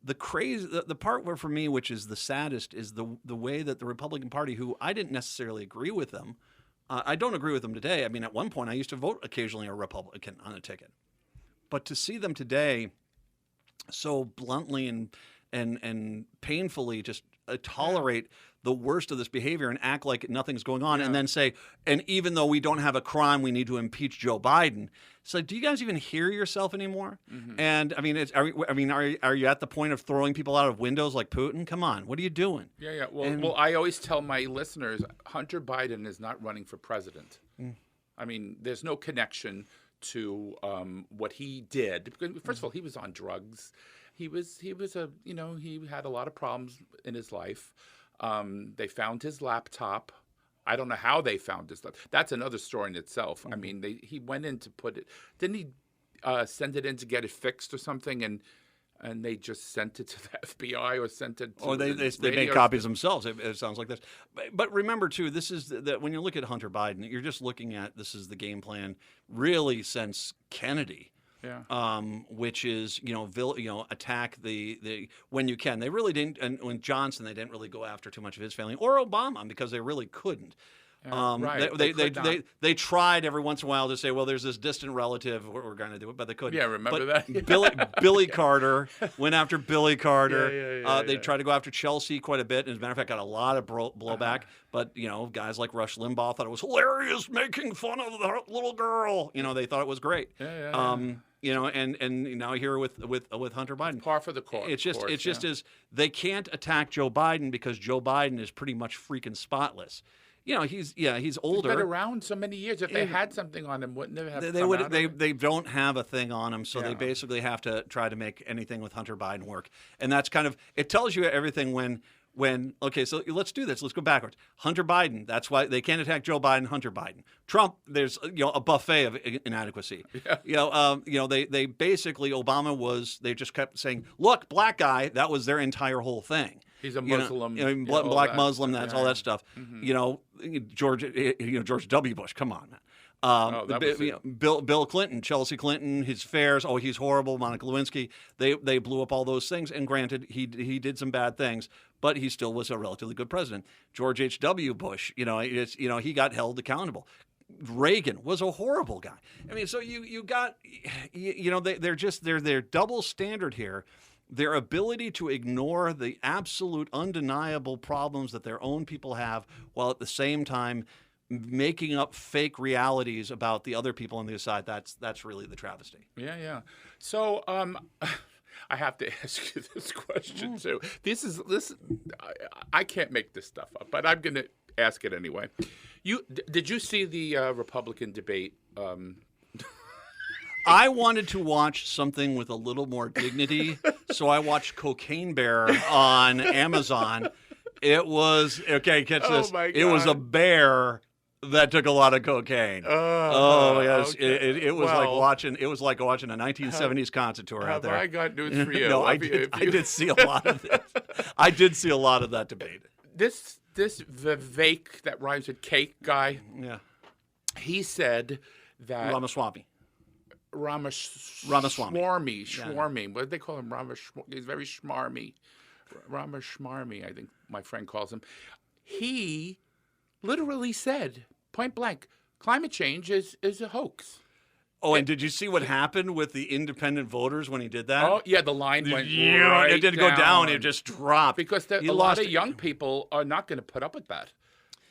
The part where for me, which is the saddest, is the way that the Republican Party, who I didn't necessarily agree with them, I don't agree with them today. I mean, at one point I used to vote occasionally a Republican on a ticket, but to see them today so bluntly and painfully just tolerate the worst of this behavior and act like nothing's going on, and then say, and even though we don't have a crime, we need to impeach Joe Biden. It's like, do you guys even hear yourself anymore? Mm-hmm. And I mean, are you at the point of throwing people out of windows like Putin? Come on, what are you doing? Yeah. Well, I always tell my listeners, Hunter Biden is not running for president. I mean, there's no connection to what he did. First of all, he was on drugs. He had a lot of problems in his life. They found his laptop. I don't know how they found his laptop. That's another story in itself. Mm-hmm. I mean, he went in to put it. Didn't he send it in to get it fixed or something? And they just sent it to the FBI or sent it to they made copies themselves. It sounds like this. But remember, too, this is that when you look at Hunter Biden, you're just looking at this is the game plan really since Kennedy. Yeah. Which is attack the when you can. They really didn't, and when Johnson they didn't really go after too much of his family or Obama because they really couldn't. Right. They tried every once in a while to say, well, there's this distant relative, we're going to do it, but they couldn't. Yeah, remember that? Billy Carter went after Billy Carter. They tried to go after Chelsea quite a bit. And as a matter of fact, got a lot of blowback. But guys like Rush Limbaugh thought it was hilarious making fun of the little girl. They thought it was great. And now here with Hunter Biden, par for the course. It's just is they can't attack Joe Biden because Joe Biden is pretty much freaking spotless. He's older. He's been around so many years. If they had something on him, wouldn't they don't have a thing on him, so they basically have to try to make anything with Hunter Biden work. And that's kind of it tells you everything when okay, so let's do this. Let's go backwards. Hunter Biden, that's why they can't attack Joe Biden, Hunter Biden. Trump, there's a buffet of inadequacy. Yeah. They basically they just kept saying, look, black guy, that was their entire whole thing. He's a Muslim, black Muslim. That's all that stuff. Mm-hmm. George W. Bush. Come on, That was Bill Clinton, Chelsea Clinton, his affairs. Oh, he's horrible. Monica Lewinsky. They blew up all those things. And granted, he did some bad things, but he still was a relatively good president. George H.W. Bush, he got held accountable. Reagan was a horrible guy. I mean, so you got, they're double standard here. Their ability to ignore the absolute undeniable problems that their own people have, while at the same time making up fake realities about the other people on the other side, that's really the travesty. Yeah. So I have to ask you this question too. I can't make this stuff up, but I'm going to ask it anyway. Did you see the Republican debate? I wanted to watch something with a little more dignity, so I watched Cocaine Bear on Amazon. It was catch this. My God. It was a bear that took a lot of cocaine. Yes, okay. it was like watching. It was like watching a 1970s concert tour out there. I got news for you. No, I did see a lot of it. I did see a lot of that debate. This Vivek that rhymes with cake guy. Yeah, he said that Ramaswamy. Schwarmy. What do they call him? He's very schmarmy. Schmarmy, I think my friend calls him. He literally said, point blank, climate change is a hoax. Oh, and did you see what happened with the independent voters when he did that? Oh, yeah, the line went right It didn't go down. It just dropped. Because a lot of young people are not going to put up with that.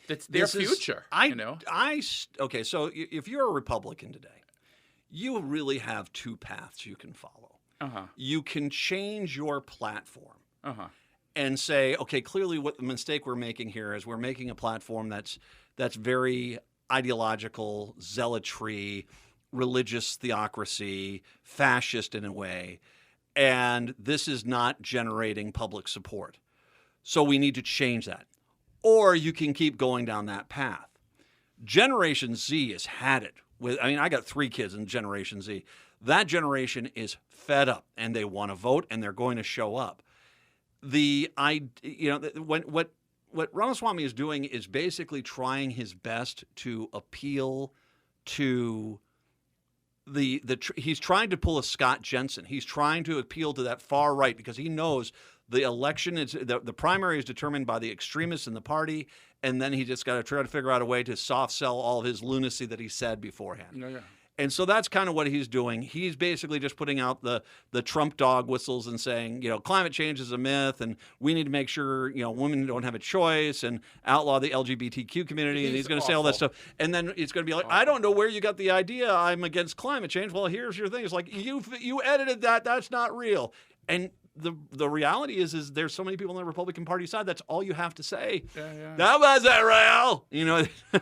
It's their future, Okay, so if you're a Republican today, you really have two paths you can follow. You can change your platform and say, okay, clearly what the mistake we're making here is we're making a platform that's very ideological, zealotry, religious theocracy, fascist in a way, and this is not generating public support. So we need to change that. Or you can keep going down that path. Generation Z has had it. I got 3 kids in Generation Z. That generation is fed up, and they want to vote, and they're going to show up. What Ramaswamy is doing is basically trying his best to appeal to he's trying to pull a Scott Jensen. He's trying to appeal to that far right because he knows the election is the primary is determined by the extremists in the party, and then he just got to try to figure out a way to soft sell all of his lunacy that he said beforehand. Yeah. And so that's kind of what he's doing. He's basically just putting out the Trump dog whistles and saying, climate change is a myth, and we need to make sure, women don't have a choice, and outlaw the LGBTQ community. And he's going to say all that stuff. And then it's going to be like, I don't know where you got the idea I'm against climate change. Well, here's your thing. It's like, you edited that. That's not real. And the reality is there's so many people on the Republican Party side. That's all you have to say. Yeah. That wasn't real.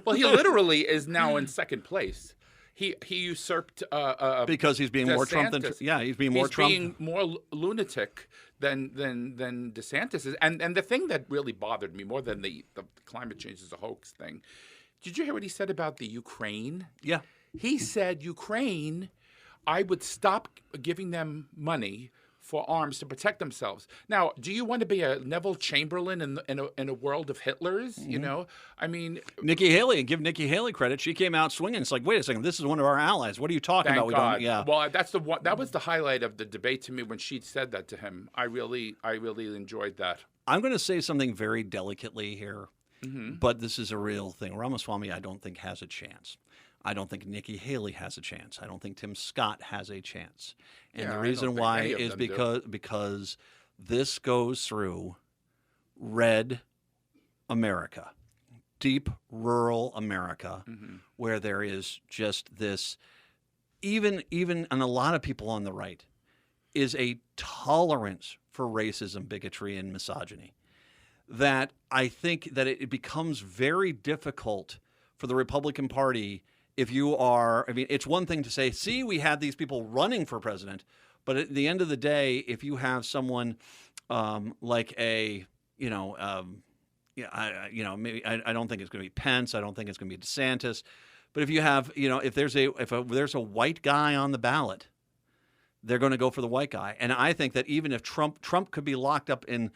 Well, he literally is now in second place. He usurped because he's being more Trump than he's being more Trump. He's being more lunatic than DeSantis is. And the thing that really bothered me more than the climate change is a hoax thing. Did you hear what he said about the Ukraine? Yeah. He said Ukraine, I would stop giving them money for arms to protect themselves. Now, do you want to be a Neville Chamberlain in a world of Hitlers? Mm-hmm. Nikki Haley, and give Nikki Haley credit, she came out swinging. It's like, wait a second, this is one of our allies. What are you talking about? God. Well, that was the highlight of the debate to me when she said that to him. I really enjoyed that. I'm going to say something very delicately here, but this is a real thing. Ramaswamy, I don't think has a chance. I don't think Nikki Haley has a chance. I don't think Tim Scott has a chance. And the reason why is because this goes through red America, deep rural America, where there is just this, even and a lot of people on the right, is a tolerance for racism, bigotry, and misogyny. That I think that it becomes very difficult for the Republican Party. If you are, it's one thing to say, see, we had these people running for president, but at the end of the day, if you have someone like I don't think it's going to be Pence, I don't think it's going to be DeSantis, but if you have, if there's a white guy on the ballot, they're going to go for the white guy. And I think that even if Trump could be locked up in,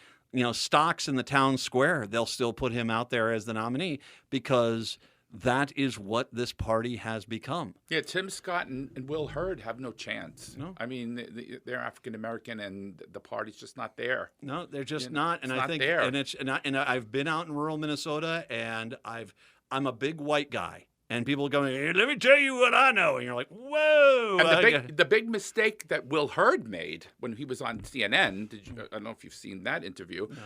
stocks in the town square, they'll still put him out there as the nominee because that is what this party has become. Yeah, Tim Scott and Will Hurd have no chance. No. I mean, they're African American, and the party's just not there. No, they're just not. And it's I not think, there. and I've been out in rural Minnesota, and I'm a big white guy, and people go, hey, let me tell you what I know, and you're like, whoa. And the big mistake that Will Hurd made when he was on CNN, I don't know if you've seen that interview. No.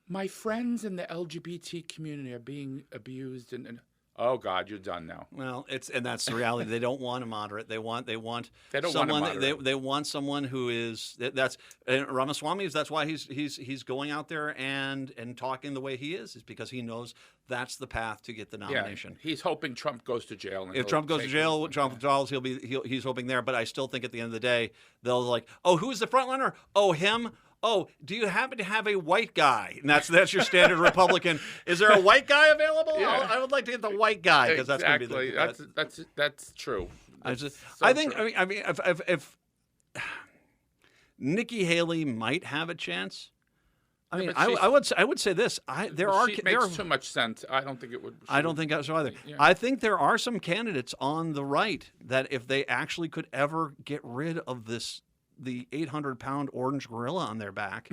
My friends in the LGBT community are being abused, and oh God, you're done now. Well, that's the reality. They don't want a moderate. They want they don't someone. Want a moderate. They want someone who is Ramaswamy. That's why he's going out there and talking the way he is because he knows that's the path to get the nomination. Yeah, he's hoping Trump goes to jail. If Trump goes to jail, Trump withdraws. He's hoping there. But I still think at the end of the day, they'll like, oh, who's the frontrunner? Oh, him. Oh, do you happen to have a white guy? And that's your standard Republican. Is there a white guy available? Yeah. I would like to get the white guy because that's going to be that's true. I think. True. I mean, if Nikki Haley might have a chance. I mean, I would say this. She makes too much sense. I don't think it would. I don't think so either. Yeah. I think there are some candidates on the right that if they actually could ever get rid of the 800-pound orange gorilla on their back,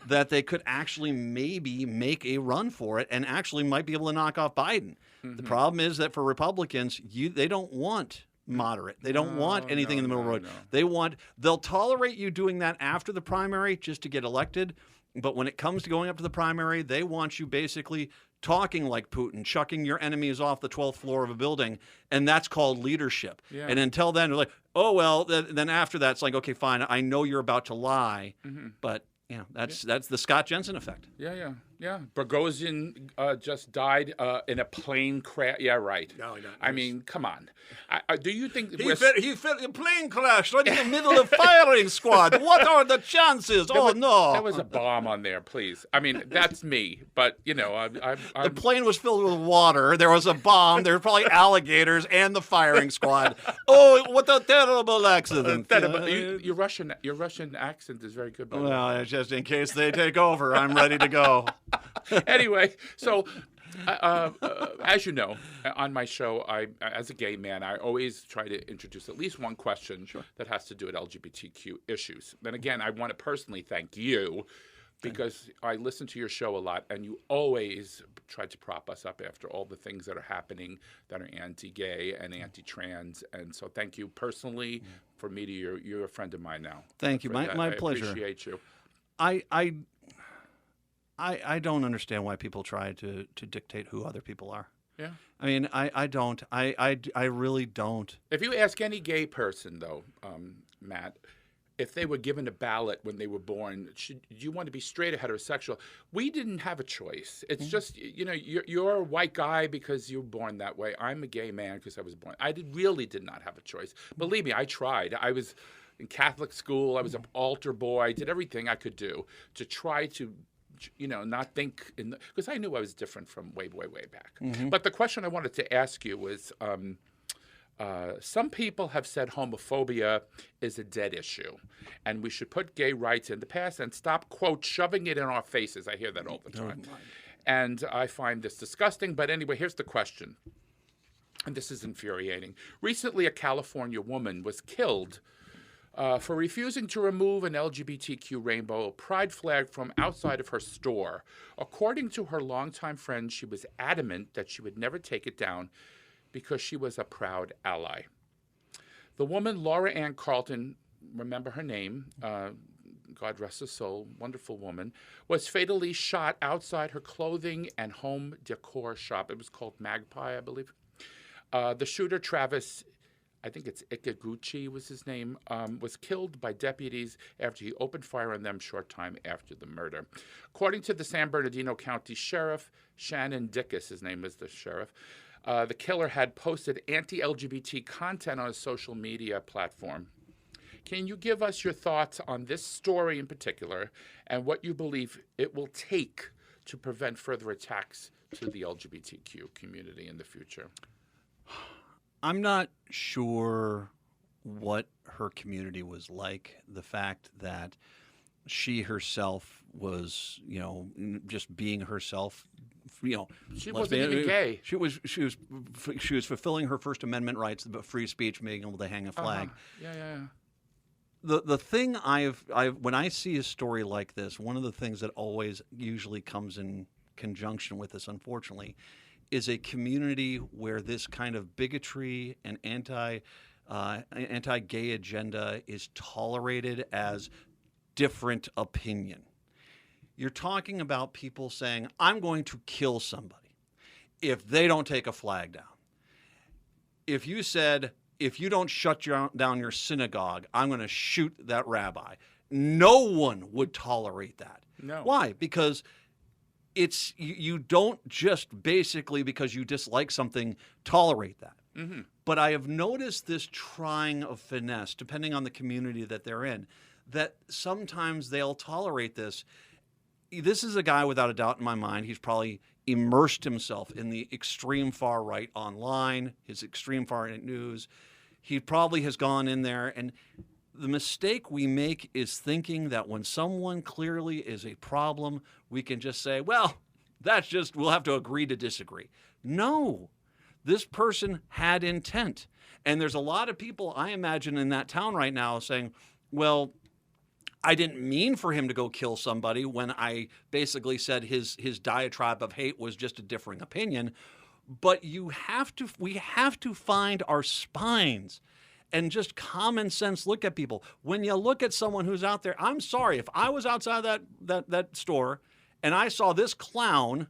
that they could actually maybe make a run for it and actually might be able to knock off Biden. Mm-hmm. The problem is that for Republicans, they don't want moderate. They don't want anything in the middle of the road. They'll tolerate you doing that after the primary just to get elected. But when it comes to going up to the primary, they want you basically talking like Putin, chucking your enemies off the 12th floor of a building, and that's called leadership. Yeah. And until then, they're like, oh, well, then after that, it's like, okay, fine, I know you're about to lie, but that's the Scott Jensen effect. Yeah. Boghossian just died in a plane crash. Yeah, right. No, he I mean, come on. Do you think he fell in a plane crash right in the middle of firing squad? What are the chances? No! There was a bomb on there. Please. I mean, that's me. But the plane was filled with water. There was a bomb. There were probably alligators and the firing squad. Oh, what a terrible accident! Your Russian accent is very good. By the way. Well, just in case they take over, I'm ready to go. Anyway, so as you know, on my show, as a gay man, I always try to introduce at least one question that has to do with LGBTQ issues. And again, I want to personally thank you because I listen to your show a lot, and you always try to prop us up after all the things that are happening that are anti-gay and anti-trans. And so thank you personally for media. You're a friend of mine now. Thank you. My pleasure. I appreciate you. I don't understand why people try to dictate who other people are. Yeah. I mean, I don't. I really don't. If you ask any gay person, though, Matt, if they were given a ballot when they were born, do you want to be straight or heterosexual? We didn't have a choice. It's just, you're a white guy because you were born that way. I'm a gay man because I was born. I really did not have a choice. Believe me, I tried. I was in Catholic school. I was an altar boy. I did everything I could do to try to not think because I knew I was different from way, way, way back. Mm-hmm. But the question I wanted to ask you was, some people have said homophobia is a dead issue, and we should put gay rights in the past and stop, quote, shoving it in our faces. I hear that all the time. And I find this disgusting. But anyway, here's the question, and this is infuriating. Recently, a California woman was killed for refusing to remove an LGBTQ rainbow pride flag from outside of her store. According to her longtime friend, she was adamant that she would never take it down because she was a proud ally. The woman, Laura Ann Carlton, remember her name, God rest her soul, wonderful woman, was fatally shot outside her clothing and home decor shop. It was called Magpie, I believe. The shooter, Travis, I think it's Ikaguchi was his name, was killed by deputies after he opened fire on them short time after the murder. According to the San Bernardino County Sheriff, Shannon Dickus, his name is the sheriff, the killer had posted anti-LGBT content on a social media platform. Can you give us your thoughts on this story in particular and what you believe it will take to prevent further attacks to the LGBTQ community in the future? I'm not sure what her community was like. The fact that she herself was, just being herself. She wasn't even gay. She was fulfilling her First Amendment rights, but free speech, being able to hang a flag. Yeah. The thing when I see a story like this, one of the things that always usually comes in conjunction with this, unfortunately, is a community where this kind of bigotry and anti-gay agenda is tolerated as different opinion. You're talking about people saying, I'm going to kill somebody if they don't take a flag down. If you said, if you don't shut down your synagogue, I'm going to shoot that rabbi. No one would tolerate that. No. Why? Because you don't just basically, because you dislike something, tolerate that. Mm-hmm. But I have noticed this trying of finesse, depending on the community that they're in, that sometimes they'll tolerate this. This is a guy, without a doubt in my mind, he's probably immersed himself in the extreme far right online, his extreme far right news. He probably has gone in there, and the mistake we make is thinking that when someone clearly is a problem, we can just say, well, we'll have to agree to disagree. No, this person had intent. And there's a lot of people, I imagine, in that town right now saying, well, I didn't mean for him to go kill somebody when I basically said his diatribe of hate was just a differing opinion. But we have to find our spines and just common sense look at people. When you look at someone who's out there, I'm sorry, if I was outside that store and I saw this clown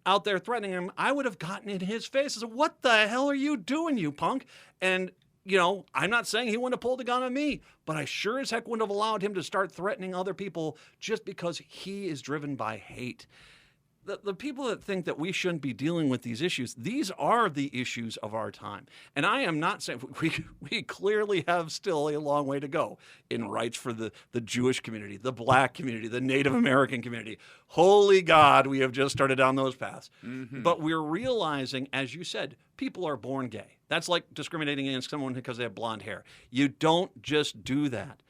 out there threatening him, I would have gotten in his face and said, what the hell are you doing, you punk? And I'm not saying he wouldn't have pulled a gun on me, but I sure as heck wouldn't have allowed him to start threatening other people just because he is driven by hate. The people that think that we shouldn't be dealing with these issues, these are the issues of our time. And I am not saying we clearly have still a long way to go in rights for the Jewish community, the black community, the Native American community. Holy God, we have just started down those paths. Mm-hmm. But we're realizing, as you said, people are born gay. That's like discriminating against someone because they have blonde hair. You don't just do that.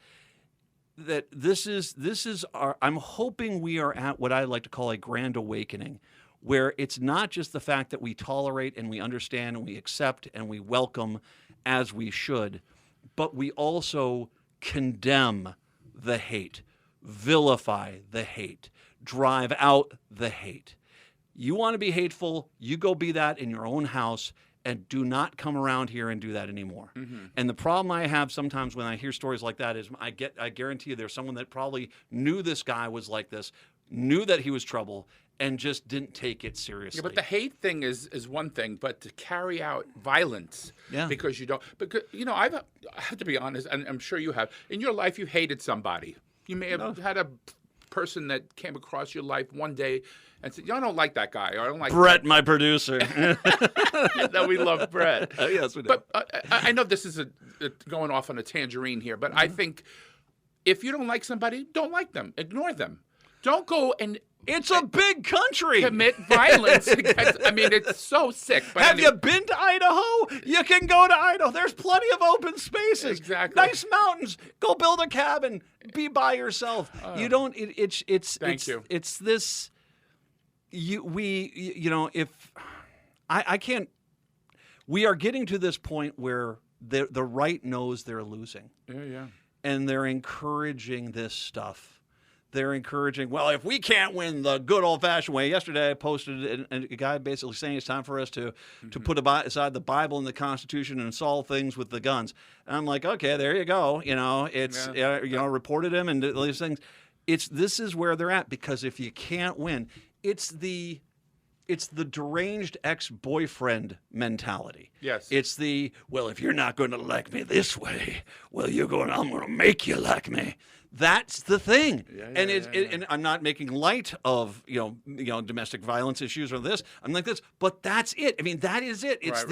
That this is our, I'm hoping we are at what I like to call a grand awakening, where it's not just the fact that we tolerate and we understand and we accept and we welcome as we should, but we also condemn the hate, vilify the hate, drive out the hate. You want to be hateful, you go be that in your own house, and do not come around here and do that anymore. Mm-hmm. And the problem I have sometimes when I hear stories like that is I guarantee you there's someone that probably knew this guy was like this, knew that he was trouble, and just didn't take it seriously. Yeah, but the hate thing is one thing, but to carry out violence because you don't, because I have to be honest, and I'm sure you have in your life, you hated somebody. You may have had a person that came across your life one day and said, I don't like that guy. Or I don't like Brett, my producer. No, we love Brett. Yes, we do. But I know this is going off on a tangerine here, but I think if you don't like somebody, don't like them. Ignore them. Don't go and... It's a big country. Commit violence. It's so sick. But Have you been to Idaho? You can go to Idaho. There's plenty of open spaces. Exactly. Nice mountains. Go build a cabin. Be by yourself. You don't. Thank you. It's this. If I can't. We are getting to this point where the right knows they're losing. Yeah. And they're encouraging this stuff. They're encouraging, well, if we can't win the good old-fashioned way. Yesterday I posted a guy basically saying it's time for us to put aside the Bible and the Constitution and solve things with the guns. And I'm like, okay, there you go. Reported him and these things. This is where they're at, because if you can't win, it's the deranged ex-boyfriend mentality. Yes. It's well, if you're not going to like me this way, I'm going to make you like me. That's the thing. And I'm not making light of, domestic violence issues or this. I'm like this, but that's it. I mean, that is it. It's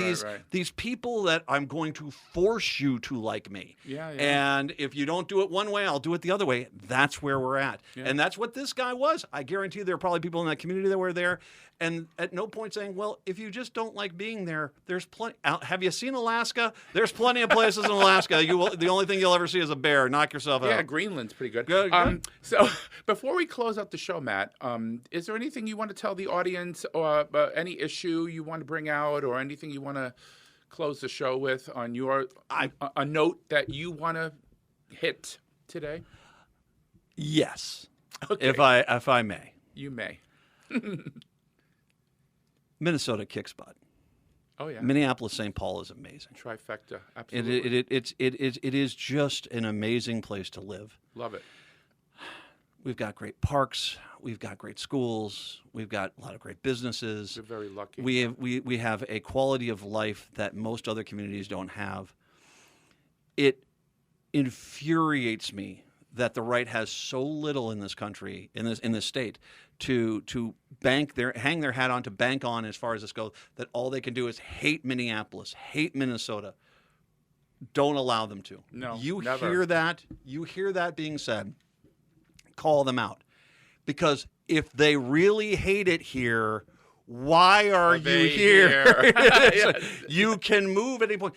these people that I'm going to force you to like me. Yeah. And if you don't do it one way, I'll do it the other way. That's where we're at. Yeah. And that's what this guy was. I guarantee there are probably people in that community that were there. And at no point saying, well, if you just don't like being there, there's plenty. Have you seen Alaska? There's plenty of places in Alaska. The only thing you'll ever see is a bear. Knock yourself out. Yeah, Greenland. Ireland's pretty good. Good. So before we close out the show, Matt, is there anything you want to tell the audience, or any issue you want to bring out, or anything you want to close the show with on your a note that you want to hit today? Yes. Okay. If I may. You may. Minnesota kicks butt. Oh yeah. Minneapolis, St. Paul is amazing. Trifecta. Absolutely. It is just an amazing place to live. Love it. We've got great parks. We've got great schools. We've got a lot of great businesses. We're very lucky. We have a quality of life that most other communities don't have. It infuriates me that the right has so little in this country, in this state, to hang their hat on, to bank on as far as this goes, that all they can do is hate Minneapolis, hate Minnesota. Don't allow them to. No, you never. hear that being said, call them out. Because if they really hate it here, why are you here? Yes. You can move at any point.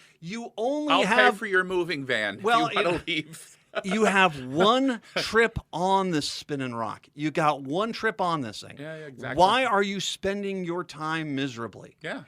I'll pay for your moving van. Well, if you want to leave. You have one trip on this spinning rock. You got one trip on this thing. Yeah, exactly. Why are you spending your time miserably? Yeah.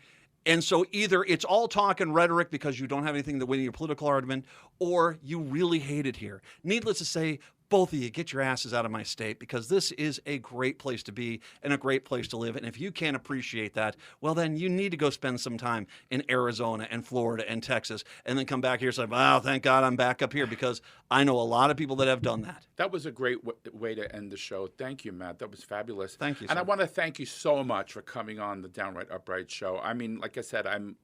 And so either it's all talk and rhetoric because you don't have anything to win your political argument, or you really hate it here. Needless to say, both of you, get your asses out of my state, because this is a great place to be and a great place to live. And if you can't appreciate that, well, then you need to go spend some time in Arizona and Florida and Texas, and then come back here and say, wow, thank God I'm back up here, because I know a lot of people that have done that. That was a great way to end the show. Thank you, Matt. That was fabulous. Thank you, And sir. I want to thank you so much for coming on the Downright Upright show. I mean, like I said, I'm,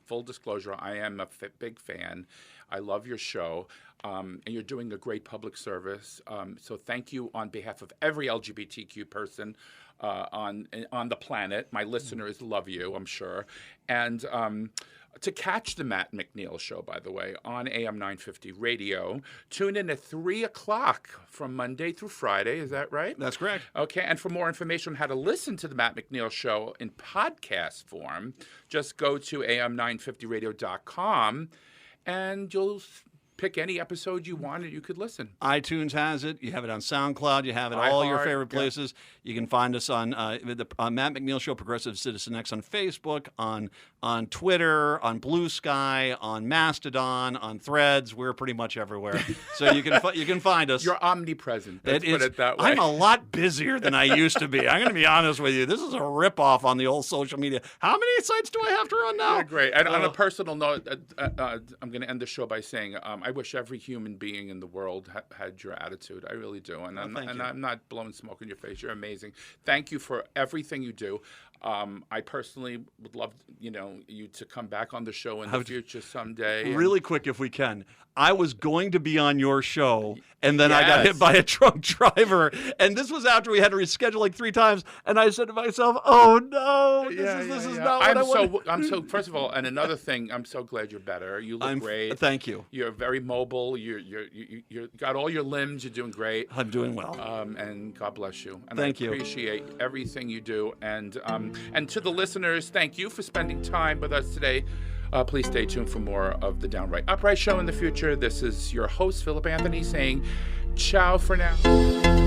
full disclosure, I am a big fan. I love your show, and you're doing a great public service. So thank you on behalf of every LGBTQ person on the planet. My listeners love you, I'm sure. And to catch the Matt McNeil show, by the way, on AM 950 radio, tune in at 3 o'clock from Monday through Friday. Is that right? That's correct. Okay, and for more information on how to listen to the Matt McNeil Show in podcast form, just go to am950radio.com, and you'll pick any episode you want and you could listen. iTunes has it. You have it on SoundCloud. You have it all your favorite places. You can find us on the Matt McNeil Show, Progressive Citizen X on Facebook, on Twitter, on Blue Sky, on Mastodon, on Threads. We're pretty much everywhere. So you can find us. You're omnipresent. Let's put it that way. I'm a lot busier than I used to be. I'm going to be honest with you. This is a ripoff on the old social media. How many sites do I have to run now? Yeah, great. And on a personal note, I'm going to end the show by saying I wish every human being in the world had your attitude. I really do. And I'm not blowing smoke in your face. You're amazing. Thank you for everything you do. I personally would love, you to come back on the show in the future someday. Really quick, if we can. I was going to be on your show, and then I got hit by a drunk driver. And this was after we had to reschedule like 3 times. And I said to myself, "Oh no, this is not what I want." First of all, and another thing, I'm so glad you're better. You look great. Thank you. You're very mobile. You got all your limbs. You're doing great. I'm doing well. And God bless you. And Thank you. I appreciate everything you do. And to the listeners, thank you for spending time with us today. Please stay tuned for more of the Downright Upright show in the future. This is your host, Philip Anthony, saying ciao for now.